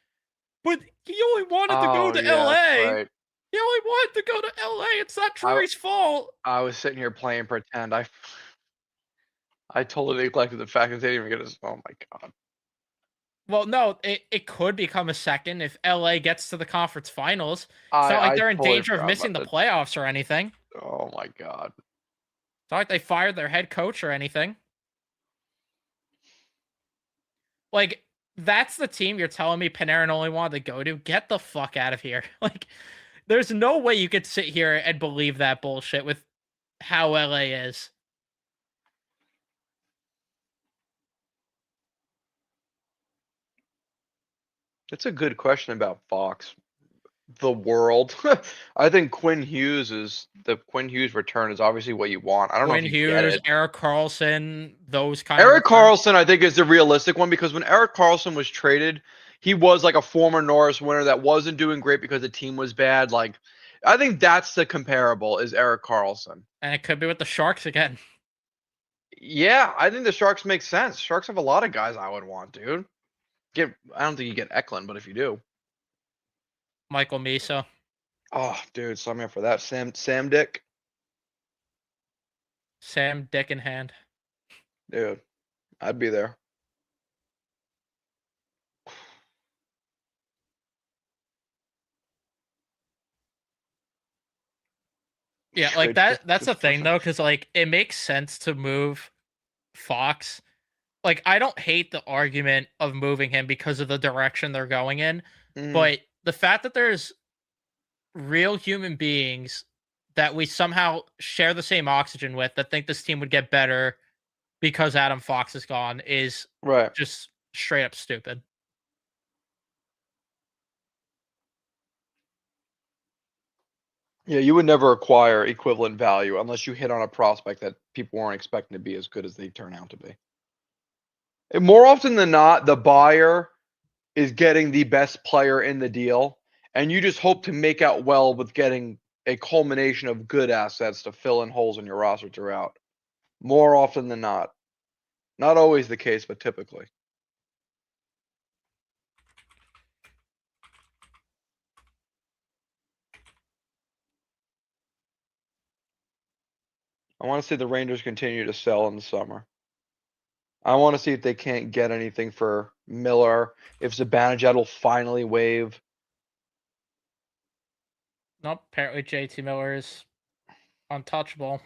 But he only wanted to go to LA. Right. He only wanted to go to LA. It's not Drury's fault. I was sitting here playing pretend. I totally neglected the fact that they didn't even get his. Oh my god. Well, no, it could become a second if LA gets to the conference finals. It's not like they're in danger of missing the playoffs or anything. Oh my god. It's not like they fired their head coach or anything. Like, that's the team you're telling me Panarin only wanted to go to? Get the fuck out of here. Like, There's no way you could sit here and believe that bullshit with how LA is. It's a good question about Fox. The world. I think Quinn Hughes return is obviously what you want. I don't know Quinn if you get Hughes, it. Eric Carlson, those kind of Eric returns. Carlson, I think, is the realistic one because when Eric Carlson was traded, he was like a former Norris winner that wasn't doing great because the team was bad. Like, I think that's the comparable is Eric Carlson. And it could be with the Sharks again. Yeah, I think the Sharks make sense. Sharks have a lot of guys I would want, dude. I don't think you get Eklund, but if you do, Michael Misa. oh, dude, sign me up for that. Sam Dick, Sam Dick in hand. dude, I'd be there. Yeah, like Trade that's the just thing push though, him. because like it makes sense to move Fox. Like I don't hate the argument of moving him because of the direction they're going in, but the fact that there's real human beings that we somehow share the same oxygen with that think this team would get better because Adam Fox is gone is Right. just straight up stupid. Yeah, you would never acquire equivalent value unless you hit on a prospect that people weren't expecting to be as good as they turn out to be. And more often than not, the buyer is getting the best player in the deal, and you just hope to make out well with getting a culmination of good assets to fill in holes in your roster throughout. More often than not. Not always the case, but typically. I want to see the Rangers continue to sell in the summer. I want to see if they can't get anything for Miller, if Zibanejad will finally waive. Nope, apparently JT Miller is untouchable.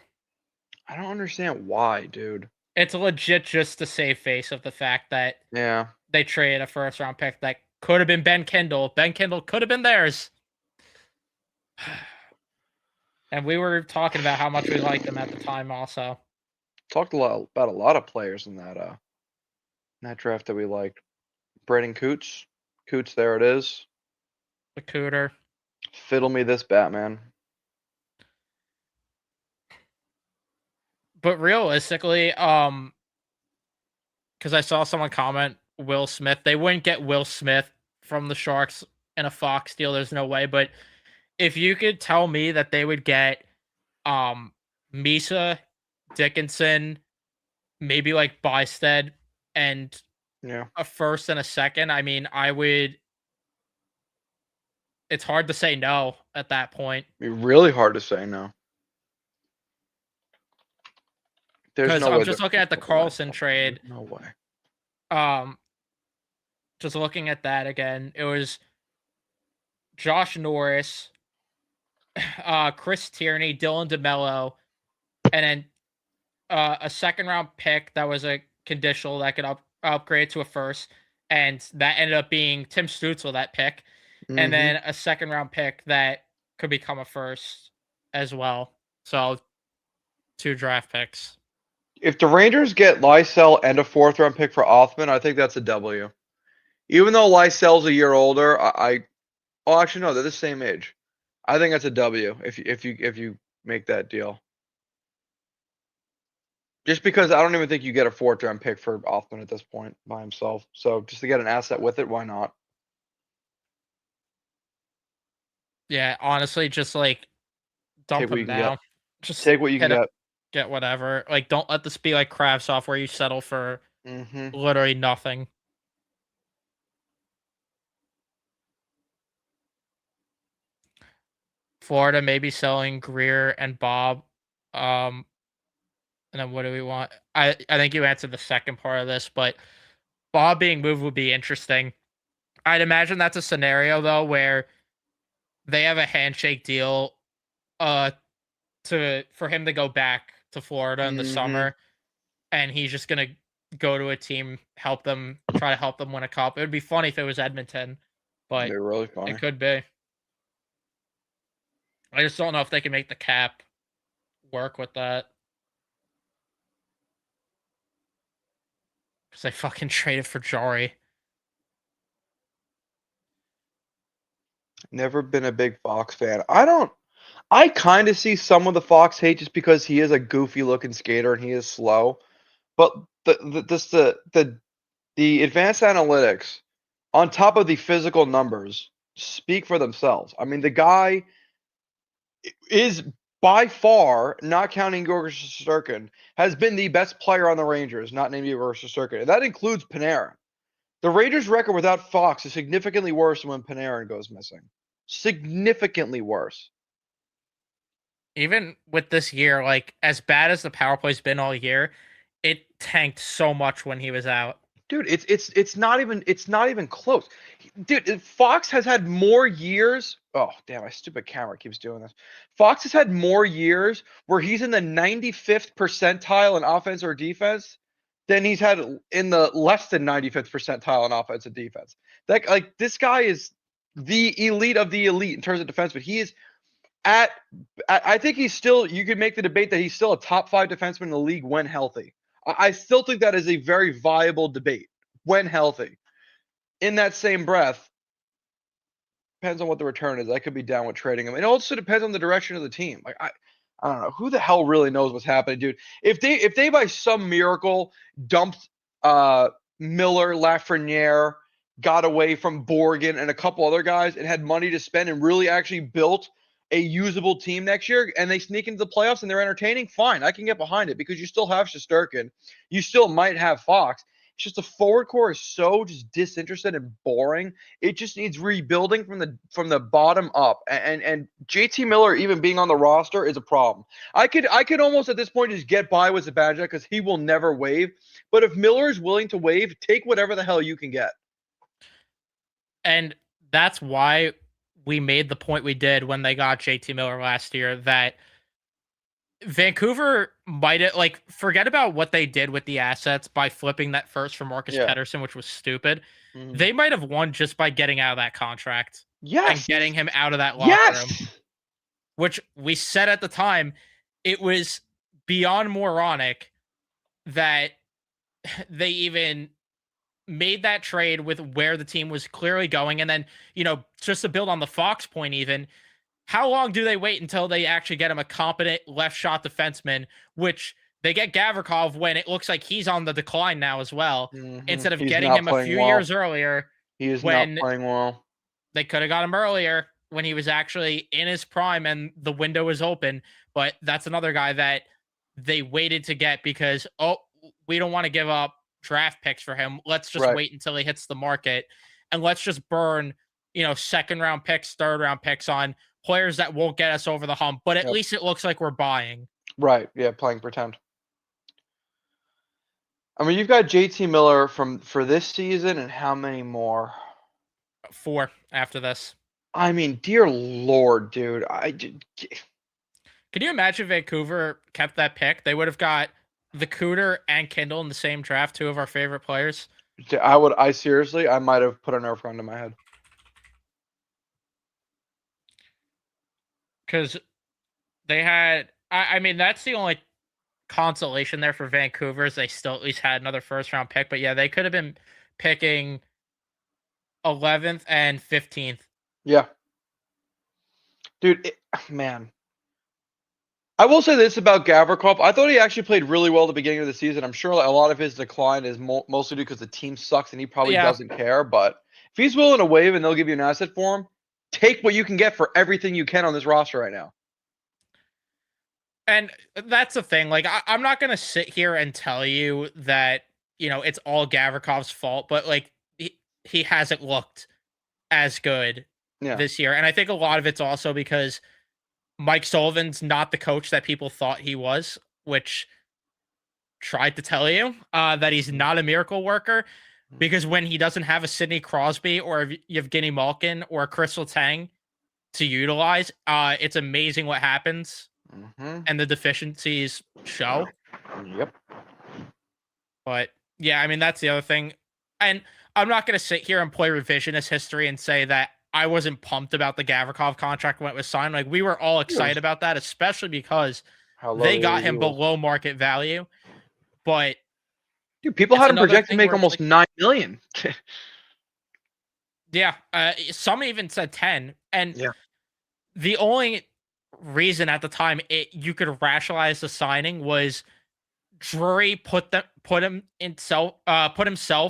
I don't understand why, dude. It's legit just to save face of the fact that Yeah. they traded a first round pick that could have been Ben Kendall. Ben Kendall could have been theirs. And we were talking about how much we liked them at the time also. Talked a lot about a lot of players in that draft that we liked. Braden Coots. Coots, there it is. The Cooter. Fiddle me this, Batman. But realistically, because I saw someone comment Will Smith. They wouldn't get Will Smith from the Sharks in a Fox deal. There's no way. But if you could tell me that they would get Misa, Dickinson, maybe like Bysted, and Yeah. a first and a second, I mean, I would. It's hard to say no at that point. Be really hard to say no. There's Because no I'm way just they're looking at the gonna Carlson buy trade. There's no way. Just looking at that again, it was Josh Norris, Chris Tierney, Dylan DeMello, and then a second round pick that was a conditional that could upgrade to a first, and that ended up being Tim Stutzel, that pick, and then a second round pick that could become a first as well. So 2 draft picks. If the Rangers get Lysell and a 4th round pick for Othman, I think that's a W. Even though Lysel's a year older, oh, actually no, they're the same age. I think that's a W if you make that deal. Just because I don't even think you get a 4th round pick for Othman at this point by himself. So just to get an asset with it, why not? Yeah, honestly, just like dump Take what you him can now. get. Just Take what you can get. get whatever. Like, don't let this be like Kravtsov where you settle for Mm-hmm. literally nothing. Florida maybe selling Greer and Bob. And then what do we want? I think you answered the second part of this, but Bob being moved would be interesting. I'd imagine that's a scenario though where they have a handshake deal for him to go back to Florida in the summer, and he's just gonna go to a team, try to help them win a cup. It would be funny if it was Edmonton, but They're really funny. it could be. I just don't know if they can make the cap work with that. Because they fucking traded for Jari. Never been a big Fox fan. I kind of see some of the Fox hate just because he is a goofy looking skater and he is slow. But the advanced analytics on top of the physical numbers speak for themselves. I mean, the guy is by far, not counting Igor Shesterkin, has been the best player on the Rangers, not named Igor Shesterkin. And that includes Panarin. The Rangers' record without Fox is significantly worse when Panarin goes missing. Significantly worse. Even with this year, like as bad as the power play's been all year, it tanked so much when he was out. Dude, it's not even close. Dude, Fox has had more years. Oh, damn, my stupid camera keeps doing this. Fox has had more years where he's in the 95th percentile in offense or defense than he's had in the less than 95th percentile in offense and defense. That like this guy is the elite of the elite in terms of defense, but he is I think he's still, you could make the debate that he's still a top 5 defenseman in the league when healthy. I still think that is a very viable debate when healthy. In that same breath, depends on what the return is. I could be down with trading him. It also depends on the direction of the team. Like I don't know who the hell really knows what's happening, dude. If they by some miracle dumped Miller, Lafreniere, got away from Borgen and a couple other guys and had money to spend and really actually built a usable team next year and they sneak into the playoffs and they're entertaining, fine. I can get behind it because you still have Shesterkin. You still might have Fox. It's just the forward core is so just disinterested and boring. It just needs rebuilding from the bottom up. And JT Miller even being on the roster is a problem. I could almost at this point just get by with Zibanejad because he will never waive. But if Miller is willing to waive, take whatever the hell you can get. And that's why we made the point we did when they got JT Miller last year that Vancouver might have, like, forget about what they did with the assets by flipping that first for Marcus Pettersson, which was stupid. Mm-hmm. They might have won just by getting out of that contract. Yes. And getting him out of that locker room. Which we said at the time, it was beyond moronic that they even made that trade with where the team was clearly going. And then, just to build on the Fox point even, how long do they wait until they actually get him a competent left shot defenseman, which they get Gavrikov when it looks like he's on the decline now as well, instead of getting him a few years earlier. He is not playing well. They could have got him earlier when he was actually in his prime and the window was open. But that's another guy that they waited to get because, we don't want to give up draft picks for him. Let's just wait until he hits the market and let's just burn, second round picks, third round picks on players that won't get us over the hump, but at least it looks like we're buying. Right. Yeah. Playing pretend. I mean, you've got JT Miller for this season and how many more? 4 after this. I mean, dear Lord, dude. Can you imagine Vancouver kept that pick? They would have got the Cooter and Kindle in the same draft, 2 of our favorite players. I might have put a Nerf gun to my head. Because they had, I mean, that's the only consolation there for Vancouver is they still at least had another first round pick. But yeah, they could have been picking 11th and 15th. Yeah. Dude, man. I will say this about Gavrikov. I thought he actually played really well at the beginning of the season. I'm sure a lot of his decline is mostly due because the team sucks and he probably doesn't care. But if he's willing to waive and they'll give you an asset for him, take what you can get for everything you can on this roster right now. And that's the thing. Like, I'm not going to sit here and tell you that, it's all Gavrikov's fault, but like he hasn't looked as good this year. And I think a lot of it's also because Mike Sullivan's not the coach that people thought he was, which tried to tell you that he's not a miracle worker, because when he doesn't have a Sidney Crosby or Evgeny Malkin or a Crystal Tang to utilize, it's amazing what happens and the deficiencies show. Yep. But yeah, I mean, that's the other thing. And I'm not going to sit here and play revisionist history and say that I wasn't pumped about the Gavrikov contract when it was signed. Like we were all excited about that, especially because How low they the got AAV him was. below market value. But Dude, people it's had him another projected to thing make where it's almost like, 9 million. yeah, some even said 10. And Yeah. the only reason at the time you could rationalize the signing was Drury put himself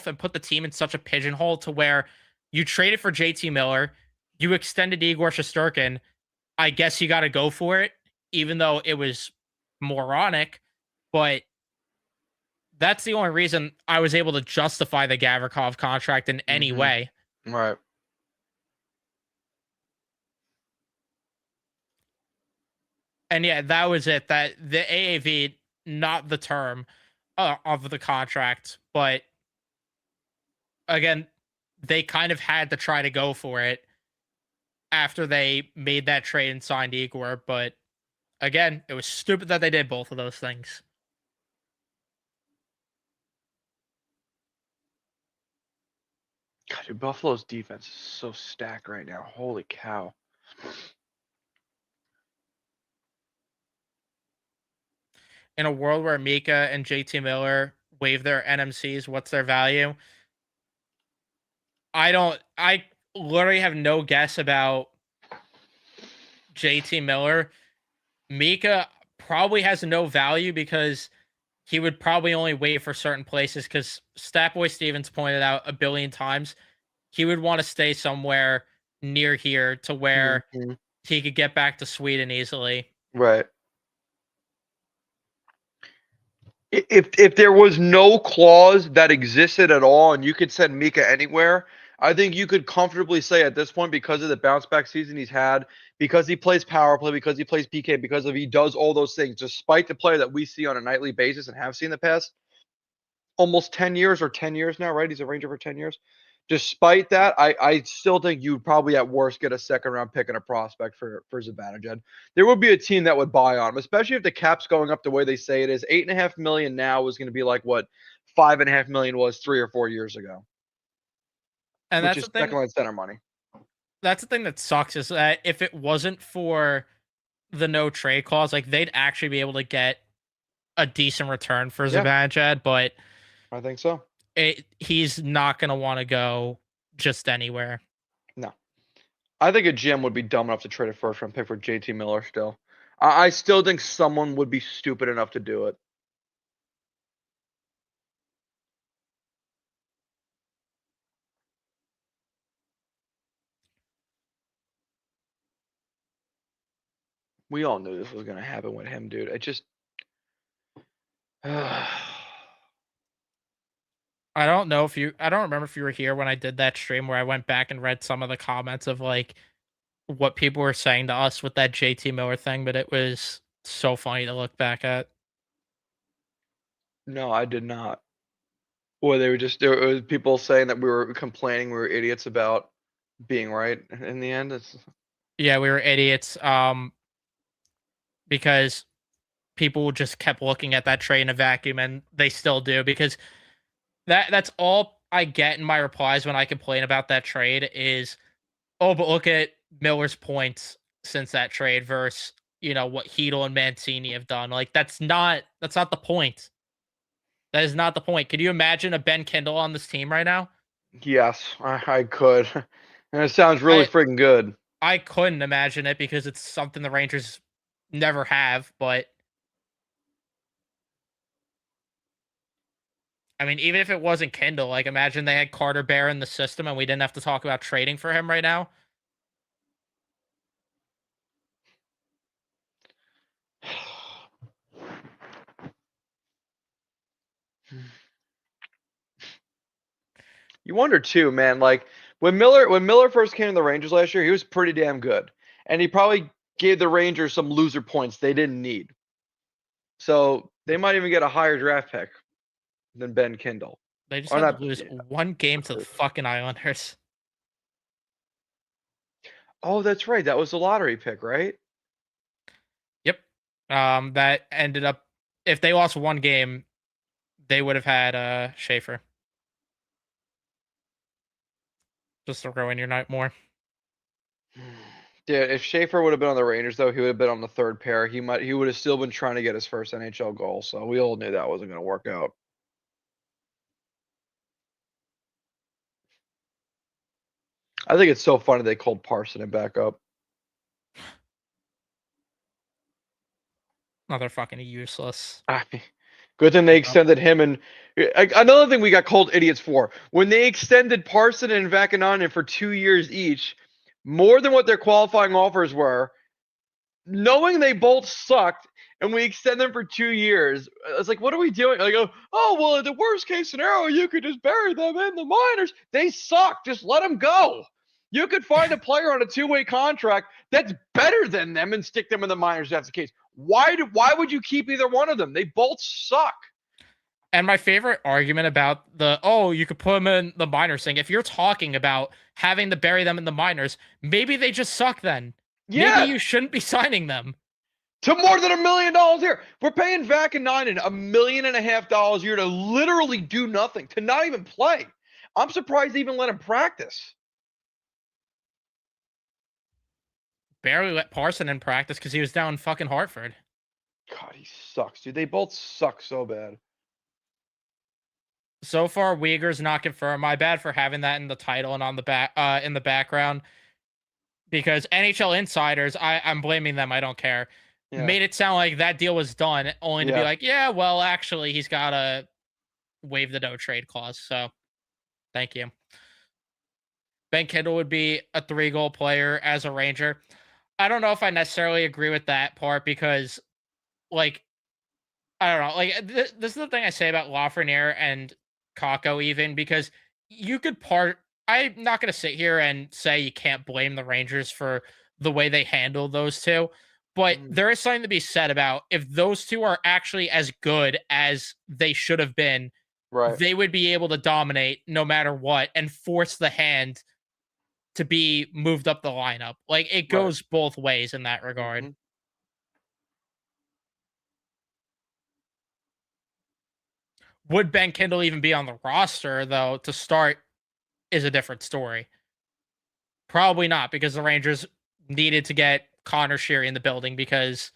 and put the team in such a pigeonhole to where you traded for JT Miller, you extended Igor Shesterkin. I guess you got to go for it, even though it was moronic. But that's the only reason I was able to justify the Gavrikov contract in any way. Right. And yeah, that was it. That the AAV, not the term of the contract, but again, they kind of had to try to go for it after they made that trade and signed Igor. But again, it was stupid that they did both of those things. God, dude, Buffalo's defense is so stacked right now. Holy cow. In a world where Mika and JT Miller waive their NMCs, what's their value? I literally have no guess about JT Miller. Mika probably has no value because he would probably only wait for certain places because Statboy Stevens pointed out a billion times he would want to stay somewhere near here to where he could get back to Sweden easily. Right. If there was no clause that existed at all and you could send Mika anywhere, I think you could comfortably say at this point, because of the bounce back season he's had, because he plays power play, because he plays PK, because of he does all those things, despite the player that we see on a nightly basis and have seen the past almost 10 years or 10 years now, right? He's a Ranger for 10 years. Despite that, I still think you'd probably at worst get a second round pick and a prospect for Zibanejad. There would be a team that would buy on him, especially if the cap's going up the way they say it is. 8.5 million now is going to be like what 5.5 million was 3 or 4 years ago. And which that's is the thing. second line center money. That's the thing that sucks is that if it wasn't for the no trade clause, like they'd actually be able to get a decent return for Zibanejad, but I think so. He's not going to want to go just anywhere. No. I think a GM would be dumb enough to trade a first round pick for JT Miller still. I still think someone would be stupid enough to do it. We all knew this was going to happen with him, dude. It just. I don't remember if you were here when I did that stream where I went back and read some of the comments of like what people were saying to us with that JT Miller thing, but it was so funny to look back at. No, I did not. Or there was people saying that we were complaining we were idiots about being right in the end. Yeah, we were idiots. Because people just kept looking at that trade in a vacuum, and they still do, because that's all I get in my replies when I complain about that trade is, oh, but look at Miller's points since that trade versus, what Hedel and Mancini have done. Like that's not the point. That is not the point. Could you imagine a Ben Kindle on this team right now? Yes, I could. And it sounds really freaking good. I couldn't imagine it because it's something the Rangers never have, but I mean, even if it wasn't Kindle, like imagine they had Carter Bear in the system and we didn't have to talk about trading for him right now. You wonder too, man, like when Miller first came to the Rangers last year, he was pretty damn good. And he probably gave the Rangers some loser points they didn't need. So they might even get a higher draft pick than Ben Kindle. They just had to lose one game to the fucking Islanders. Oh, that's right. That was the lottery pick, right? Yep. That ended up, if they lost one game, they would have had Schaefer. Just to ruin your night more. Yeah, if Schaefer would have been on the Rangers, though, he would have been on the third pair. He would have still been trying to get his first NHL goal. So we all knew that wasn't going to work out. I think it's so funny they called Parson back up. Another fucking useless. Good thing they Yeah. extended him. And another thing we got called idiots for, when they extended Parson and Vakanainen for 2 years each, more than what their qualifying offers were, knowing they both sucked, and we extend them for 2 years. It's like, what are we doing? I go, oh, well, the worst case scenario, you could just bury them in the minors. They suck. Just let them go. You could find a player on a 2-way contract that's better than them and stick them in the minors if that's the case. Why would you keep either one of them? They both suck. And my favorite argument about you could put them in the minors thing, if you're talking about having to bury them in the minors, maybe they just suck then. Yeah. Maybe you shouldn't be signing them. To more than $1 million a year. We're paying Vakanainen $1.5 million a year to literally do nothing, to not even play. I'm surprised they even let him practice. Barely let Parson in practice because he was down in fucking Hartford. God, he sucks, dude. They both suck so bad. So far, Weegar's not confirmed. My bad for having that in the title and on the back in the background. Because NHL insiders, I'm blaming them. I don't care. Yeah. Made it sound like that deal was done, only to be like, yeah, well, actually, he's got to waive the no trade clause. So, thank you. Ben Kendall would be a 3-goal player as a Ranger. I don't know if I necessarily agree with that part because, like, I don't know. Like, this is the thing I say about Lafreniere and Kakko, even because you could I'm not going to sit here and say you can't blame the Rangers for the way they handle those two, but there is something to be said about if those two are actually as good as they should have been, right, they would be able to dominate no matter what and force the hand to be moved up the lineup. Like, it goes both ways in that regard. Would Ben Kendall even be on the roster, though, to start is a different story. Probably not, because the Rangers needed to get Connor Sheary in the building because,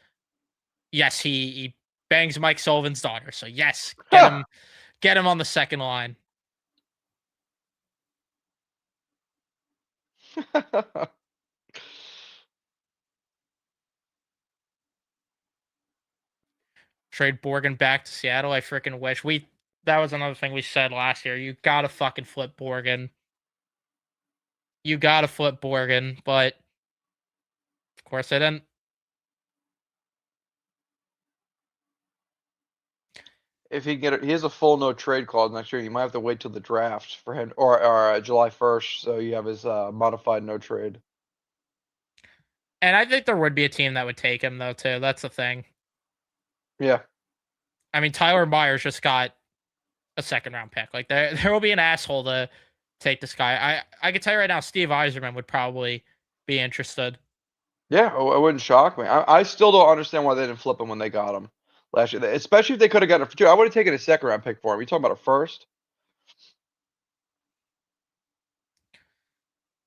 yes, he bangs Mike Sullivan's daughter. So, yes, get him on the second line. Trade Borgen back to Seattle. I freaking wish. That was another thing we said last year. You gotta fucking flip Borgen. You gotta flip Borgen, but of course I didn't. If he has a full no trade clause next year, you might have to wait till the draft for him, or July 1st, so you have his modified no trade. And I think there would be a team that would take him, though, too. That's the thing. Yeah. I mean, Tyler Myers just got a second-round pick. Like, there will be an asshole to take this guy. I can tell you right now, Steve Yzerman would probably be interested. Yeah, it wouldn't shock me. I still don't understand why they didn't flip him when they got him last year. Especially if they could have gotten dude, I would have taken a second-round pick for him. You talking about a first?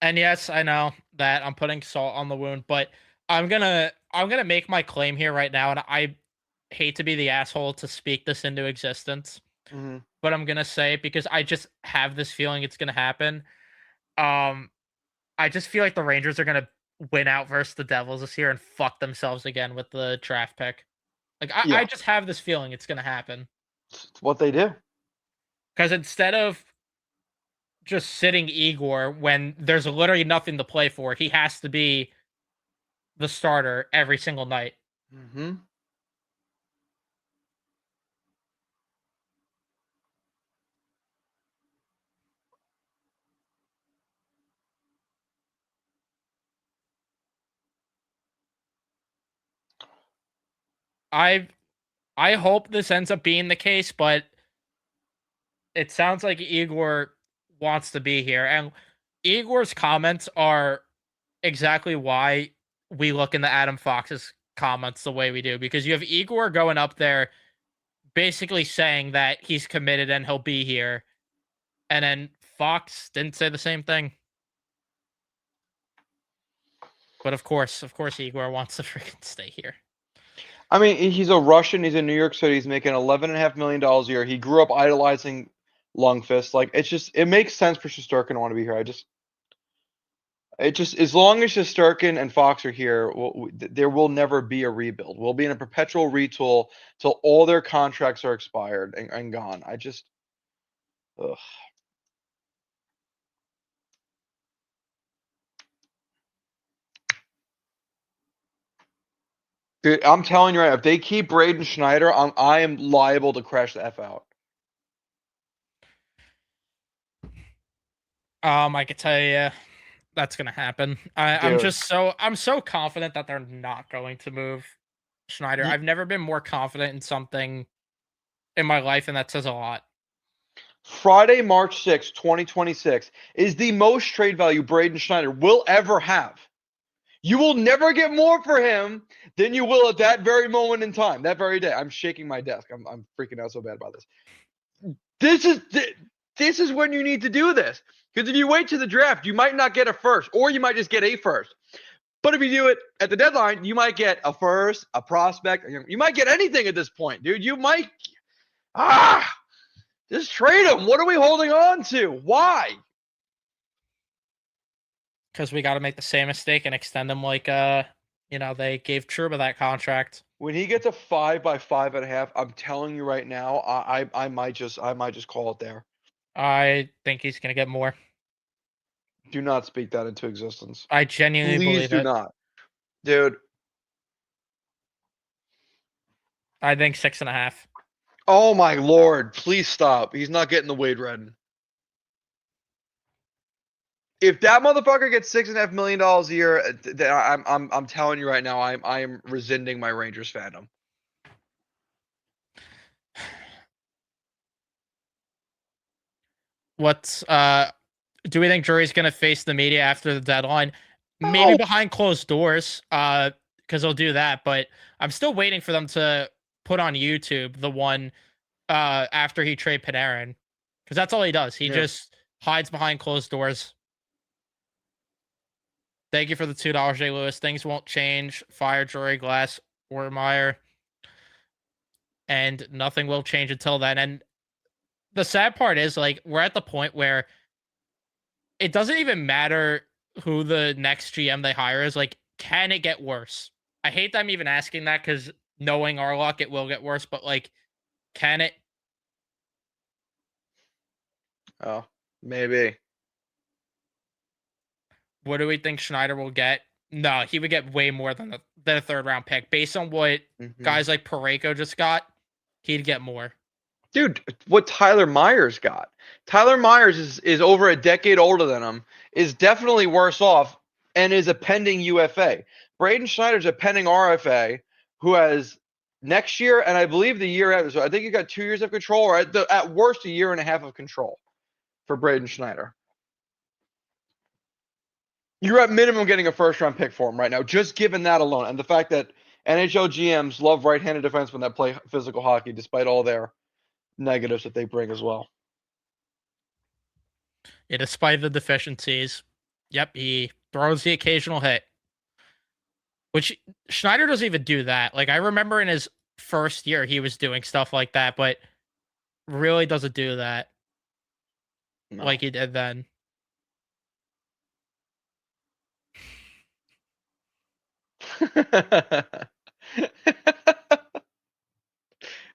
And yes, I know that I'm putting salt on the wound, but I'm gonna make my claim here right now, and I hate to be the asshole to speak this into existence, but I'm gonna say it because I just have this feeling it's gonna happen. I just feel like the Rangers are gonna win out versus the Devils this year and fuck themselves again with the draft pick. Like, I just have this feeling it's gonna happen. It's what they do. Because instead of just sitting Igor when there's literally nothing to play for, he has to be the starter every single night. I hope this ends up being the case, but it sounds like Igor wants to be here. And Igor's comments are exactly why we look into Adam Fox's comments the way we do, because you have Igor going up there basically saying that he's committed and he'll be here. And then Fox didn't say the same thing. But of course, Igor wants to freaking stay here. I mean, he's a Russian. He's in New York City. He's making $11.5 million a year. He grew up idolizing Lundqvist. Like, it makes sense for Shesterkin to want to be here. As long as Shesterkin and Fox are here, there will never be a rebuild. We'll be in a perpetual retool till all their contracts are expired and gone. Ugh. Dude, I'm telling you right now, if they keep Braden Schneider, I am liable to crash the F out. I can tell you that's gonna happen. I'm so confident that they're not going to move Schneider. I've never been more confident in something in my life, and that says a lot. Friday, March 6th, 2026 is the most trade value Braden Schneider will ever have. You will never get more for him than you will at that very moment in time, that very day. I'm shaking my desk. I'm freaking out so bad about this. This is when you need to do this. Because if you wait to the draft, you might not get a first, or you might just get a first. But if you do it at the deadline, you might get a first, a prospect. You might get anything at this point, dude. You might. Just trade him. What are we holding on to? Why? Because we got to make the same mistake and extend him like they gave Truba that contract. When he gets a 5 by 5.5, I'm telling you right now, I might just call it there. I think he's gonna get more. Do not speak that into existence. I genuinely believe it. Please do not, dude. I think 6.5. Oh my lord! Please stop. He's not getting the Wade Redden. If that motherfucker gets $6.5 million a year, I'm telling you right now, I am rescinding my Rangers fandom. Do we think Drury's gonna face the media after the deadline? Maybe behind closed doors, because he'll do that. But I'm still waiting for them to put on YouTube the one after he trade Panarin, because that's all he does. He just hides behind closed doors. Thank you for the $2, J. Lewis. Things won't change. Fire Drury, Glass, or Meyer, and nothing will change until then. And the sad part is, like, we're at the point where it doesn't even matter who the next GM they hire is. Like, can it get worse? I hate them even asking that, because knowing our luck, it will get worse. But, like, can it? Oh, maybe. What do we think Schneider will get? No, he would get way more than a third-round pick. Based on what guys like Parayko just got, he'd get more. Dude, what Tyler Myers got. Tyler Myers is over a decade older than him, is definitely worse off, and is a pending UFA. Braden Schneider's a pending RFA who has next year, and I believe the year after. So I think you got 2 years of control, or at worst, 1.5 years of control for Braden Schneider. You're at minimum getting a first-round pick for him right now, just given that alone. And the fact that NHL GMs love right-handed defensemen that play physical hockey, despite all their negatives that they bring as well. Yeah, despite the deficiencies. Yep, he throws the occasional hit. Which Schneider doesn't even do that. Like, I remember in his first year, he was doing stuff like that, but really doesn't do that like he did then.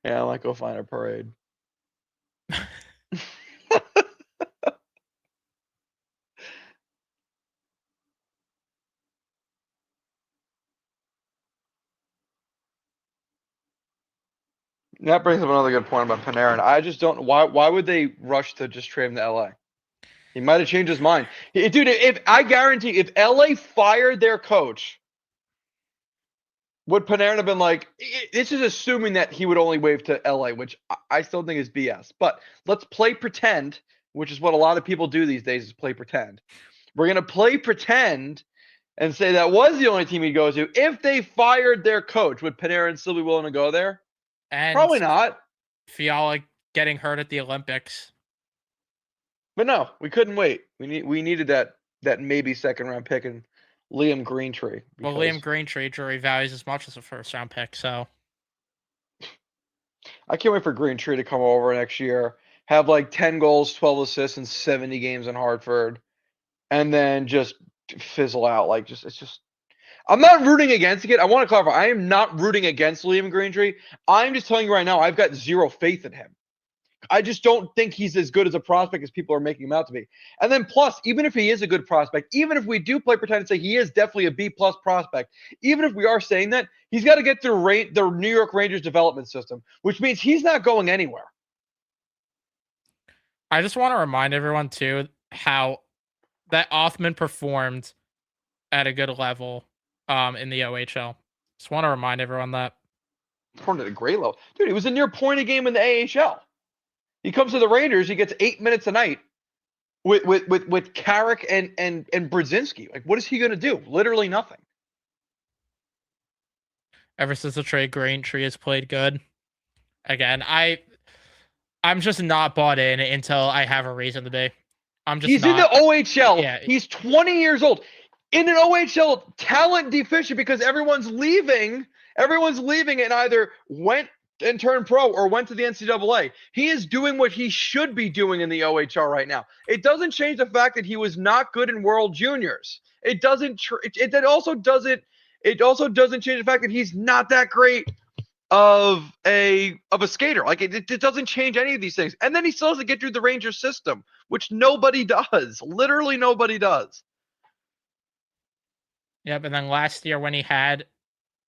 Yeah, I might go find a parade. That brings up another good point about Panarin. I just don't. Why would they rush to just trade him to LA? He might have changed his mind. Dude, if I guarantee, if LA fired their coach, would Panarin have been like, this is assuming that he would only wave to LA, which I still think is BS. But let's play pretend, which is what a lot of people do these days, is play pretend. We're going to play pretend and say that was the only team he'd go to. If they fired their coach, would Panarin still be willing to go there? And probably not. Fiala getting hurt at the Olympics. But no, we couldn't wait. We needed that maybe second round pick in Liam Greentree. Well, Liam Greentree, jury values as much as a first-round pick, so I can't wait for Greentree to come over next year, have like 10 goals, 12 assists, and 70 games in Hartford, and then just fizzle out. Like, it's just. I'm not rooting against it. I want to clarify. I am not rooting against Liam Greentree. I'm just telling you right now, I've got zero faith in him. I just don't think he's as good as a prospect as people are making him out to be. And then plus, even if he is a good prospect, even if we do play pretend and say he is definitely a B+ prospect, even if we are saying that, he's got to get through the New York Rangers development system, which means he's not going anywhere. I just want to remind everyone too how that Othman performed at a good level in the OHL. Just want to remind everyone that. Performed at a great level. Dude, he was a near point a game in the AHL. He comes to the Rangers, he gets 8 minutes a night with Carrick and Brzezinski. Like, what is he going to do? Literally nothing. Ever since the trade, Greentree has played good. Again, I'm just not bought in until I have a reason to be. He's in the OHL. Yeah. He's 20 years old. In an OHL, talent deficient because everyone's leaving. Everyone's leaving and either went and turned pro or went to the NCAA. He is doing what he should be doing in the OHL right now. It doesn't change the fact that he was not good in World Juniors. It also doesn't change the fact that he's not that great of a skater. Like, it doesn't change any of these things. And then he still has to get through the Rangers system, which nobody does. Literally nobody does. Yep, and then last year when he had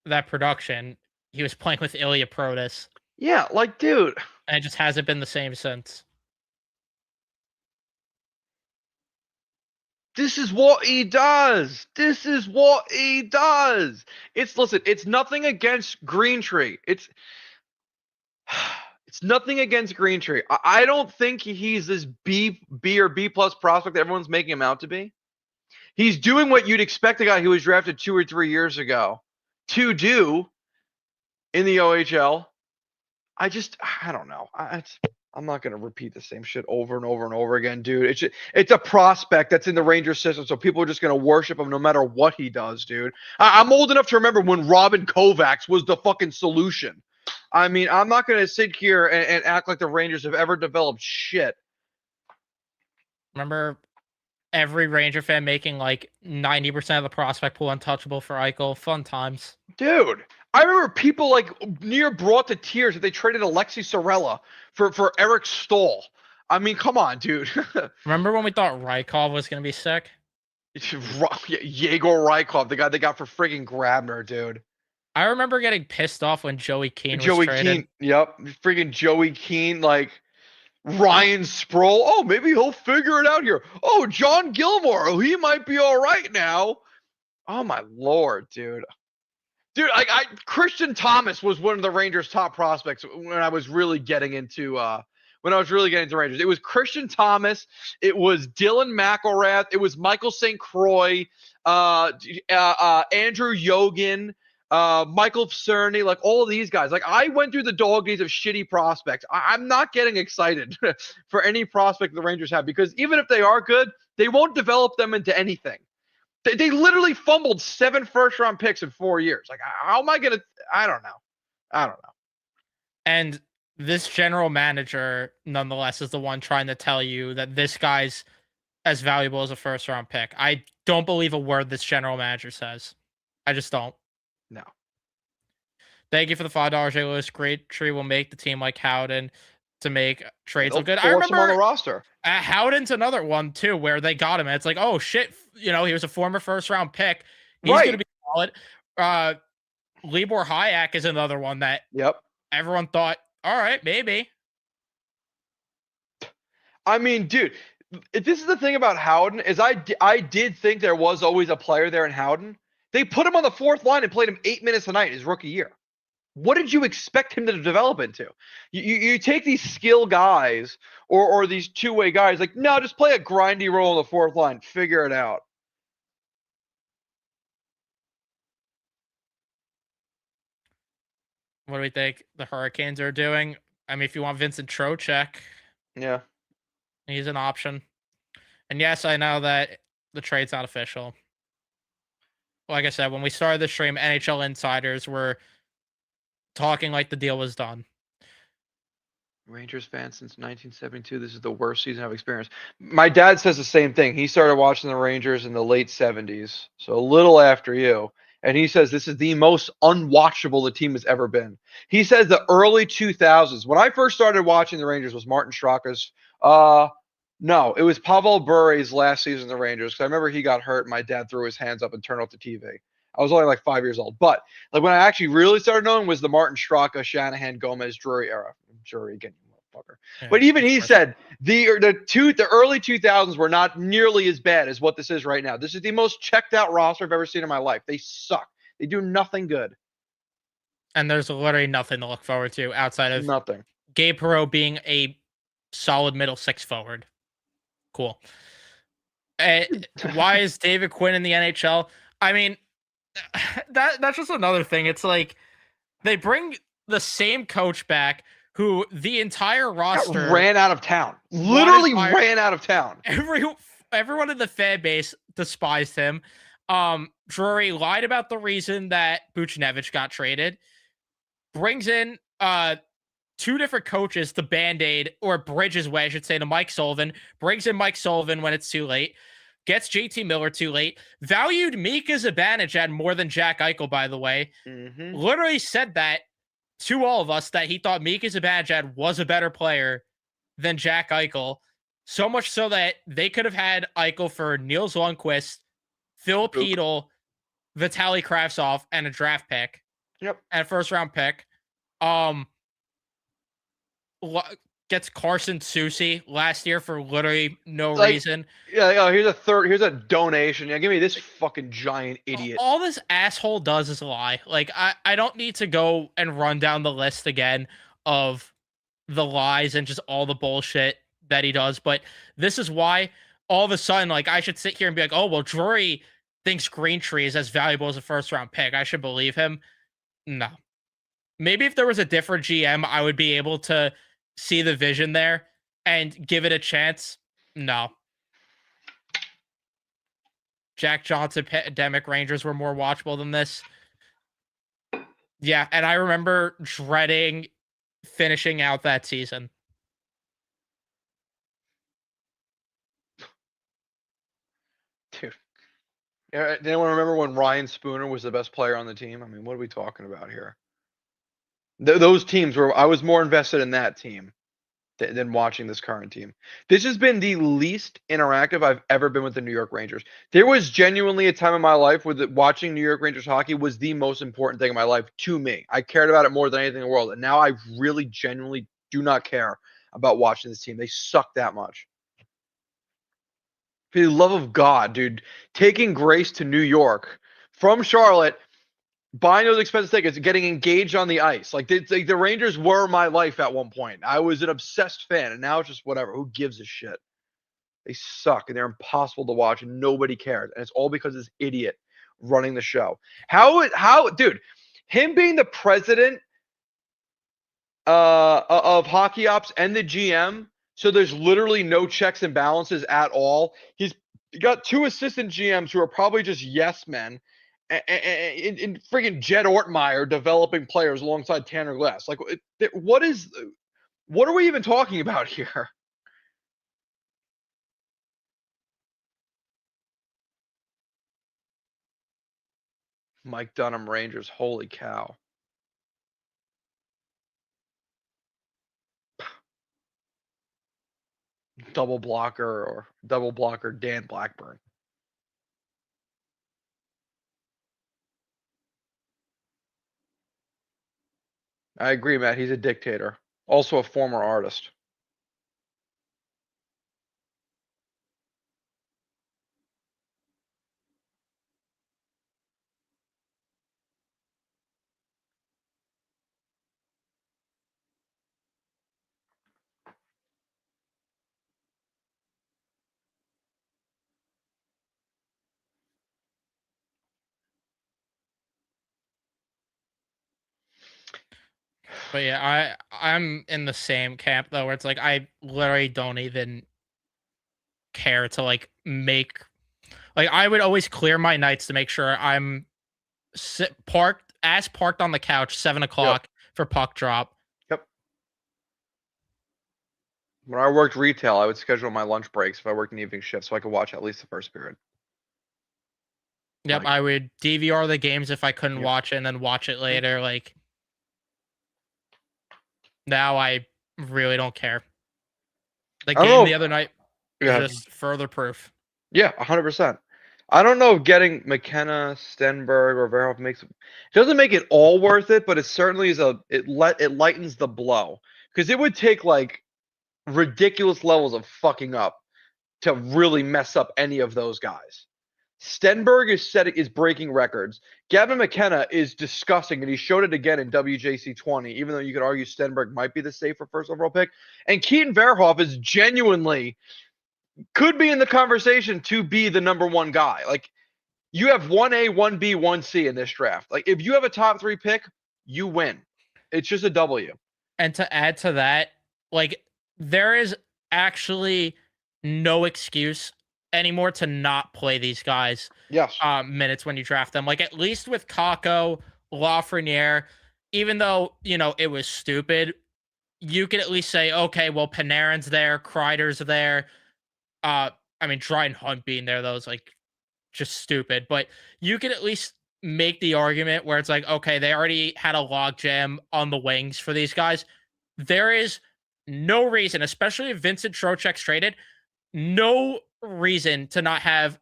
that production, he was playing with Ilya Protas. Yeah, like, dude. And it just hasn't been the same since. This is what he does. This is what he does. Listen, it's nothing against Greentree. It's nothing against Greentree. I don't think he's this B or B+ prospect that everyone's making him out to be. He's doing what you'd expect a guy who was drafted 2 or 3 years ago to do in the OHL. I don't know. I'm not going to repeat the same shit over and over and over again, dude. It's a prospect that's in the Rangers system, so people are just going to worship him no matter what he does, dude. I'm old enough to remember when Robin Kovacs was the fucking solution. I mean, I'm not going to sit here and act like the Rangers have ever developed shit. Remember every Ranger fan making like 90% of the prospect pool untouchable for Eichel? Fun times. Dude, I remember people like near brought to tears that they traded Alexi Sorella for Eric Stoll. I mean, come on, dude. Remember when we thought Rykov was going to be sick? Yegor Rykov, the guy they got for friggin' Grabner, dude. I remember getting pissed off when Joey Keane was traded. Yep. Friggin' Joey Keane, like Ryan Sproul. Oh, maybe he'll figure it out here. Oh, John Gilmore. Oh, he might be all right now. Oh, my Lord, dude. Dude, Christian Thomas was one of the Rangers' top prospects when I was really getting into Rangers. It was Christian Thomas, it was Dylan McElrath, it was Michael St. Croix, Andrew Yogan, Michael Cerny, like all of these guys. Like, I went through the dog days of shitty prospects. I'm not getting excited for any prospect the Rangers have, because even if they are good, they won't develop them into anything. They literally fumbled 7 first-round picks in 4 years. Like, how am I going to – I don't know. And this general manager, nonetheless, is the one trying to tell you that this guy's as valuable as a first-round pick. I don't believe a word this general manager says. I just don't. No. Thank you for the $5, J. Lewis. Greentree will make the team like Howden to make trades look good. I remember him on the roster. Howden's another one too, where they got him. And it's like, oh shit, he was a former first-round pick. He's going to be solid. Libor Hayek is another one that everyone thought, all right, maybe. I mean, dude, this is the thing about Howden is I did think there was always a player there in Howden. They put him on the 4th line and played him 8 minutes a night his rookie year. What did you expect him to develop into? You take these skill guys or these two-way guys, like, no, just play a grindy role on the 4th line. Figure it out. What do we think the Hurricanes are doing? I mean, if you want Vincent Trocheck, yeah, he's an option. And yes, I know that the trade's not official. like I said, when we started the stream, NHL insiders were talking like the deal was done. Rangers fan since 1972. This is the worst season I've experienced. My dad says the same thing. He started watching the Rangers in the late 70s, so a little after you. And he says this is the most unwatchable the team has ever been. He says the early 2000s. When I first started watching the Rangers was Martin Straka's. No, it was Pavel Bure's last season in the Rangers because I remember he got hurt. And my dad threw his hands up and turned off the TV. I was only like 5 years old. But like when I actually really started knowing was the Martin Straka, Shanahan, Gomez, Drury era. Drury again, you motherfucker. Yeah, But even of he course. said the early 2000s were not nearly as bad as what this is right now. This is the most checked out roster I've ever seen in my life. They suck. They do nothing good. And there's literally nothing to look forward to outside of Nothing. Gabe Perreault being a solid middle six forward. Cool. Why is David Quinn in the NHL? I mean, that's just another thing. It's like they bring the same coach back who the entire roster Ran out of town. Literally fired. ran out of town. Everyone in the fan base despised him. Drury lied about the reason that Buchnevich got traded. Brings in two different coaches to band-aid or bridge his way, I should say, to Mike Sullivan. Brings in Mike Sullivan when it's too late. Gets JT Miller too late. Valued Mika Zibanejad more than Jack Eichel, by the way. Mm-hmm. Literally said that to all of us that he thought Mika Zibanejad was a better player than Jack Eichel. So much so that they could have had Eichel for Niels Lundqvist, Phil Pedal, Vitaly Kravtsov, and a draft pick. Yep. And a first-round pick. Gets Carson Soucy last year for literally no reason. Yeah, here's a donation. Yeah, give me this fucking giant idiot. All this asshole does is lie. Like, I don't need to go and run down the list again of the lies and just all the bullshit that he does. But this is why all of a sudden, like, I should sit here and be like, oh, well, Drury thinks Greentree is as valuable as a first-round pick. I should believe him. No. Maybe if there was a different GM, I would be able to see the vision there and give it a chance. No. Jack Johnson, Pandemic Rangers were more watchable than this. Yeah, and I remember dreading finishing out that season. Dude. Yeah, did anyone remember when Ryan Spooner was the best player on the team? I mean, what are we talking about here? Those teams were, I was more invested in that team than watching this current team. This has been the least interactive I've ever been with the New York Rangers. There was genuinely a time in my life where watching New York Rangers hockey was the most important thing in my life to me. I cared about it more than anything in the world. And now I really genuinely do not care about watching this team. They suck that much. For the love of God, dude, taking Grace to New York from Charlotte, buying those expensive tickets, getting engaged on the ice. Like the Rangers were my life at one point. I was an obsessed fan, and now it's just whatever. Who gives a shit? They suck, and they're impossible to watch, and nobody cares. And it's all because of this idiot running the show. How, dude, him being the president of Hockey Ops and the GM, so there's literally no checks and balances at all. He's got two assistant GMs who are probably just yes men. And friggin' Jed Ortmeyer developing players alongside Tanner Glass. Like, what are we even talking about here? Mike Dunham Rangers, holy cow. Double blocker Dan Blackburn. I agree, Matt. He's a dictator. Also a former artist. But yeah, I'm in the same camp though, where it's like I literally don't even care to like Like I would always clear my nights to make sure I'm parked on the couch 7 o'clock for puck drop. Yep. When I worked retail, I would schedule my lunch breaks if I worked an evening shift so I could watch at least the first period. Yep, Like- I would DVR the games if I couldn't Yep. watch it and then watch it later. Like now I really don't care. The I don't game know. the other night Yeah, is just further proof. yeah, 100%. I don't know if getting McKenna, Stenberg, or Verhoff doesn't make it all worth it, but it certainly is it lightens the blow because it would take like ridiculous levels of fucking up to really mess up any of those guys. Stenberg is breaking records. Gavin McKenna is disgusting, and he showed it again in WJC 20, even though you could argue Stenberg might be the safer first overall pick. And Keaton Verhoff is genuinely could be in the conversation to be the number one guy. Like you have 1A, 1B, 1C in this draft. Like if you have a top 3 pick, you win. It's just a W. And to add to that, like there is actually no excuse anymore to not play these guys Yes. minutes when you draft them. Like at least with Kakko, Lafreniere, even though, it was stupid, you could at least say, okay, well, Panarin's there, Kreider's there. I mean, Dryden Hunt being there, though, is like just stupid. But you could at least make the argument where it's like, okay, they already had a logjam on the wings for these guys. There is no reason, especially if Vincent Trocheck's traded, no reason to not have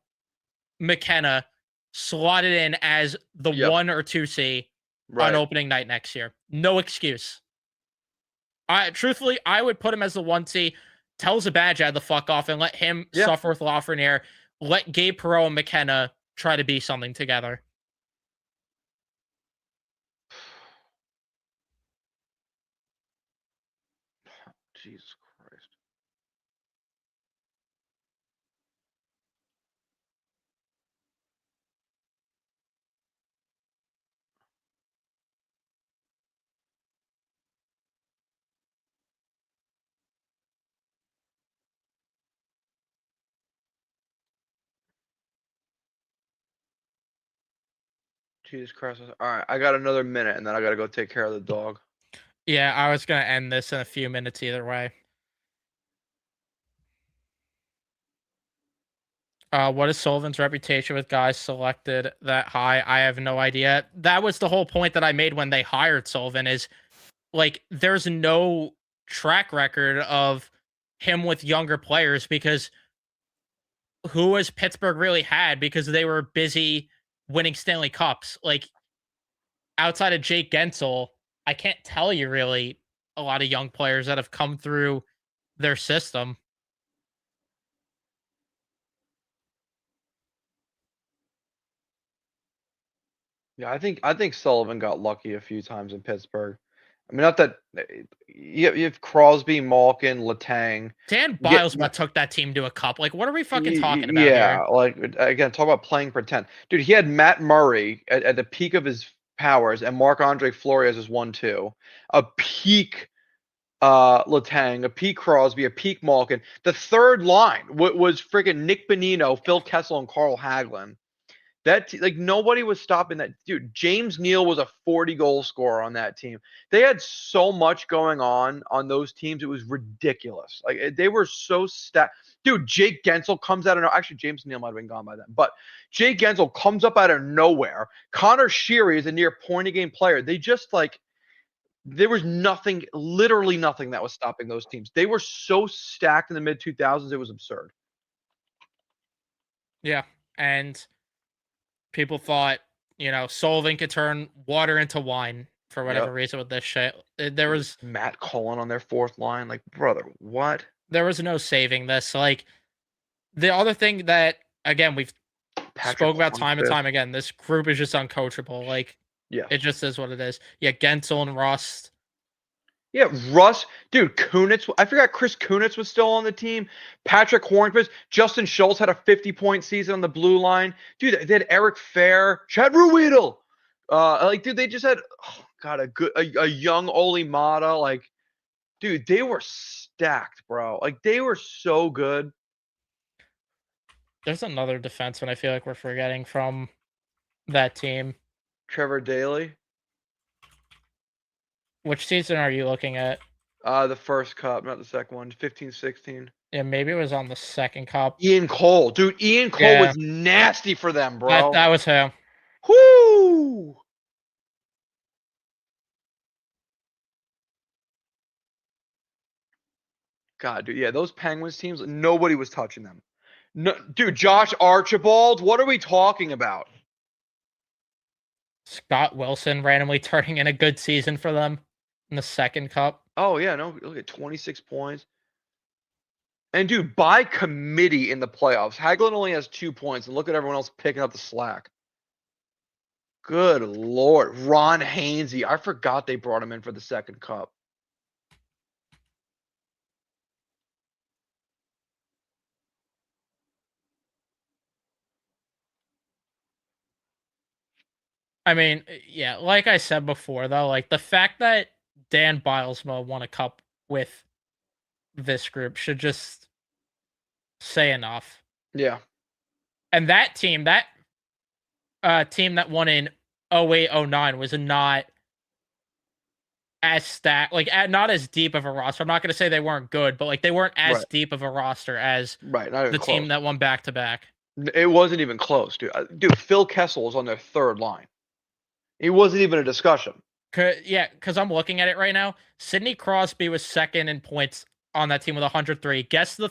McKenna slotted in as the 1 or 2C on opening night next year. No excuse. Truthfully, I would put him as the 1C. Tell Zibanejad the fuck off and let him suffer with Lafreniere. Let Gabe Perreault and McKenna try to be something together. Jesus Christ. Jesus Christ. All right, I got another minute, and then I got to go take care of the dog. Yeah, I was going to end this in a few minutes either way. What is Sullivan's reputation with guys selected that high? I have no idea. That was the whole point that I made when they hired Sullivan is, like, there's no track record of him with younger players because who has Pittsburgh really had because they were busy winning Stanley Cups? Like, outside of Jake Gensel, I can't tell you really a lot of young players that have come through their system. Yeah, I think Sullivan got lucky a few times in Pittsburgh. I mean, not that you have Crosby, Malkin, Letang. Dan Bilesma took that team to a cup. Like, what are we fucking talking about Yeah, here? like again, talk about playing pretend. Dude, he had Matt Murray at the peak of his powers and Marc-Andre Fleury as 1-2. A peak Letang, a peak Crosby, a peak Malkin. The third line was freaking Nick Bonino, Phil Kessel, and Carl Hagelin. Like nobody was stopping that dude. James Neal was a 40-goal scorer on that team. They had so much going on those teams. It was ridiculous. Like they were so stacked. Dude, Jake Gensel comes out of actually James Neal might have been gone by then, but Jake Gensel comes up out of nowhere. Connor Sheary is a near point-a-game player. They just like there was nothing, literally nothing that was stopping those teams. They were so stacked in the mid 2000s. It was absurd. Yeah, and people thought, Sullivan could turn water into wine for whatever reason with this shit. There was Matt Cullen on their fourth line. Like, brother, what? There was no saving this. Like, the other thing that, again, we've spoke about time and time again, this group is just uncoachable. Like, it just is what it is. Yeah, Gensel and Rust. Yeah, Russ, dude, Kunitz. I forgot Chris Kunitz was still on the team. Patrick Hornquist, Justin Schultz had a 50-point season on the blue line. Dude, they had Eric Fair, Chad Ruhwedel. Dude, they just had, a young Oli Mata. Like, dude, they were stacked, bro. Like, they were so good. There's another defenseman I feel like we're forgetting from that team. Trevor Daley. Which season are you looking at? The first cup, not the second one. 15-16. Yeah, maybe it was on the second cup. Ian Cole. Dude, Ian Cole was nasty for them, bro. That was him. Whoo! God, dude, yeah, those Penguins teams, nobody was touching them. No, dude, Josh Archibald, what are we talking about? Scott Wilson randomly turning in a good season for them in the second cup. Oh, yeah, no, look at 26 points. And, dude, by committee in the playoffs, Hagelin only has 2 points, and look at everyone else picking up the slack. Good Lord. Ron Hainsey. I forgot they brought him in for the second cup. I mean, yeah, like I said before, though, like the fact that Dan Bilesma won a cup with this group should just say enough. Yeah. And that team that won in 08-09 was not as stacked, like not as deep of a roster. I'm not going to say they weren't good, but like they weren't as deep of a roster as not even the close. team that won back to back. It wasn't even close, dude. Dude, Phil Kessel was on their third line. It wasn't even a discussion. Because I'm looking at it right now. Sidney Crosby was second in points on that team with 103. Guess the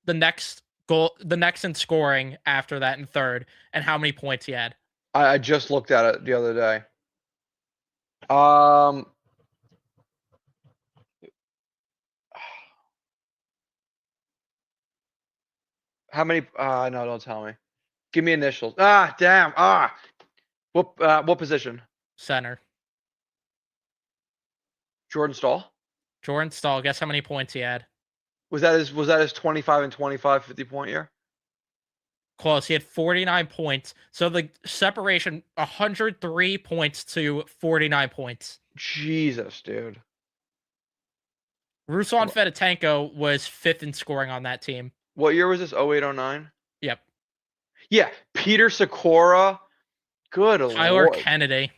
next goal, the next in scoring after that in third, and how many points he had. I just looked at it the other day. How many? No, don't tell me. Give me initials. Damn. What position? Center. Jordan Stahl. Jordan Stahl. Guess how many points he had? Was that his 25 and 25 50-point year? Close. He had 49 points. So the separation 103 points to 49 points. Jesus, dude. Ruslan Fedotenko was fifth in scoring on that team. What year was this? 08-09? Yep. Yeah. Peter Sikora. Good Tyler Lord. Kennedy.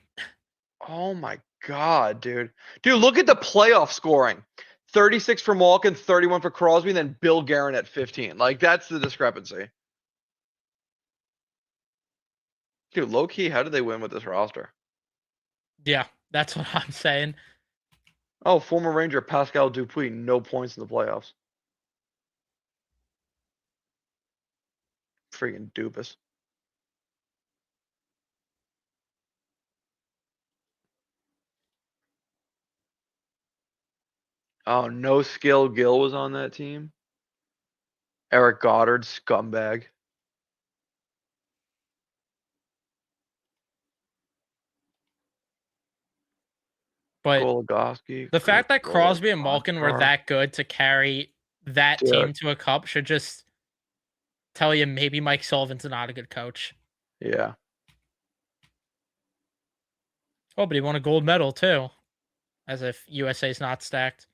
Oh my God, dude. Dude, look at the playoff scoring. 36 for Malkin, 31 for Crosby, and then Bill Guerin at 15. Like, that's the discrepancy. Dude, low-key, how did they win with this roster? Yeah, that's what I'm saying. Oh, former Ranger Pascal Dupuis, no points in the playoffs. Freaking doofus. Oh, no skill Gill was on that team. Eric Goddard, scumbag. But Goligoski. the fact that Crosby and Malkin were that good to carry that team to a cup should just tell you maybe Mike Sullivan's not a good coach. Yeah. Oh, but he won a gold medal too. As if USA's not stacked.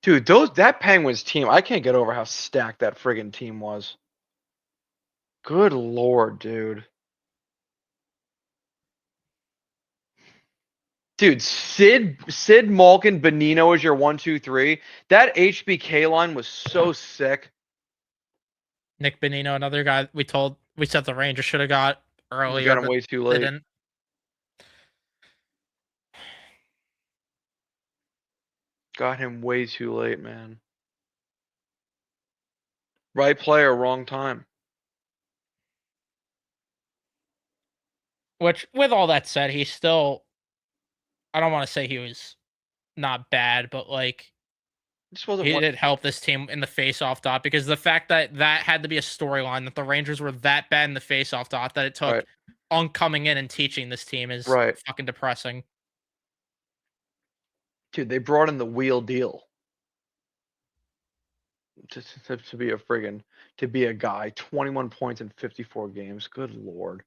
Dude, that Penguins team, I can't get over how stacked that friggin' team was. Good Lord, dude. Dude, Sid Malkin, Bonino is your 1-2-3. That HBK line was so sick. Nick Bonino, another guy we said the Rangers should have got earlier. We got him way too late. Didn't. Got him way too late, man. Right player, wrong time. Which, with all that said, he's still. I don't want to say he was not bad, but like he did help this team in the face-off dot, because the fact that had to be a storyline, that the Rangers were that bad in the face-off dot, that it took on coming in and teaching this team is fucking depressing. Dude, they brought in the wheel deal to be a friggin' to be a guy. 21 points in 54 games. Good Lord.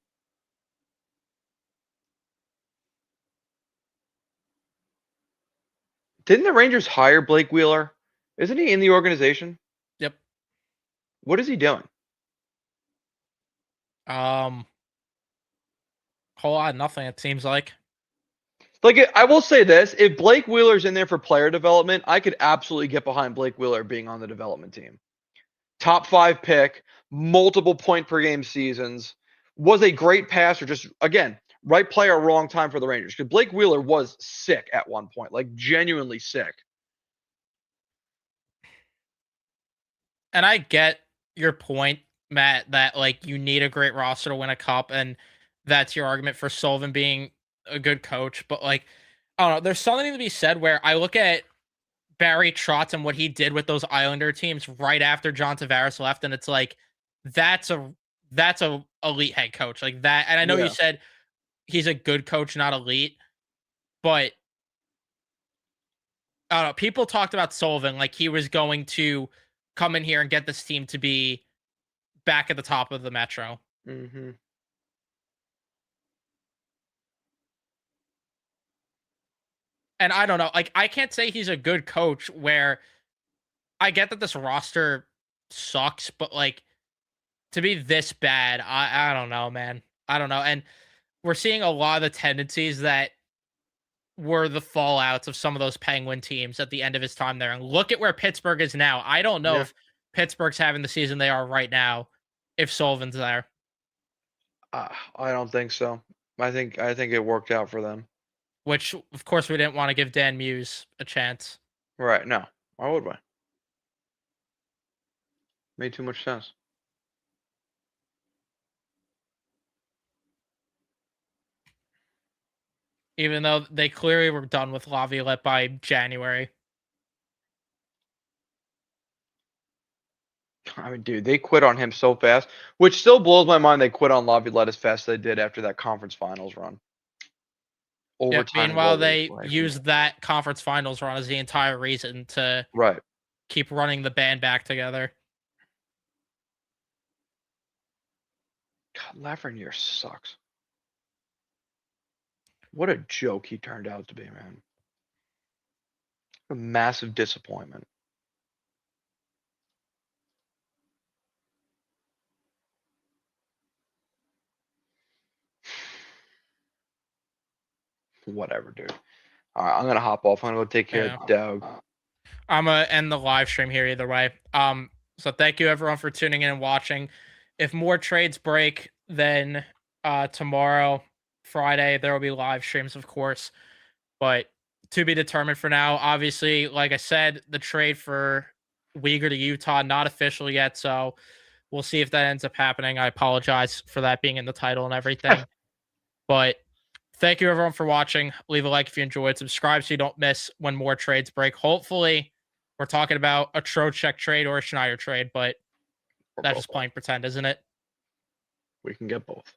Didn't the Rangers hire Blake Wheeler? Isn't he in the organization? Yep. What is he doing? Whole lot of nothing, it seems like. Like, I will say this: if Blake Wheeler's in there for player development, I could absolutely get behind Blake Wheeler being on the development team. Top 5 pick, multiple point per game seasons, was a great passer. Just again, right player, wrong time for the Rangers. Because Blake Wheeler was sick at one point, like genuinely sick. And I get your point, Matt, that like you need a great roster to win a cup, and that's your argument for Sullivan being a good coach. But like, I don't know, there's something to be said where I look at Barry Trotz and what he did with those Islander teams right after John Tavares left, and it's like that's a elite head coach like that. And I know you said he's a good coach, not elite, but I don't know. People talked about Sullivan like he was going to come in here and get this team to be back at the top of the Metro. Mm-hmm. And I don't know, like I can't say he's a good coach where I get that this roster sucks, but like to be this bad, I don't know, man. I don't know. And we're seeing a lot of the tendencies that were the fallouts of some of those Penguin teams at the end of his time there. And look at where Pittsburgh is now. I don't know if Pittsburgh's having the season they are right now if Sullivan's there. I don't think so. I think it worked out for them. Which, of course, we didn't want to give Dan Muse a chance. Right. No. Why would we? Made too much sense. Even though they clearly were done with Laviolette by January. I mean, dude, they quit on him so fast, which still blows my mind they quit on Laviolette as fast as they did after that conference finals run. Yeah, meanwhile, they used that conference finals run as the entire reason to keep running the band back together. God, Lafreniere sucks. What a joke he turned out to be, man. A massive disappointment. Whatever, dude. All right, I'm gonna hop off. I'm gonna go take care of the dog. I'm gonna end the live stream here either way. So thank you everyone for tuning in and watching. If more trades break, then tomorrow, Friday, there will be live streams, of course. But to be determined for now. Obviously, like I said, the trade for Weegar to Utah not official yet, so we'll see if that ends up happening. I apologize for that being in the title and everything. But thank you everyone for watching. Leave a like if you enjoyed. Subscribe so you don't miss when more trades break. Hopefully, we're talking about a Trocheck trade or a Schneider trade, but that's just playing pretend, isn't it? We can get both.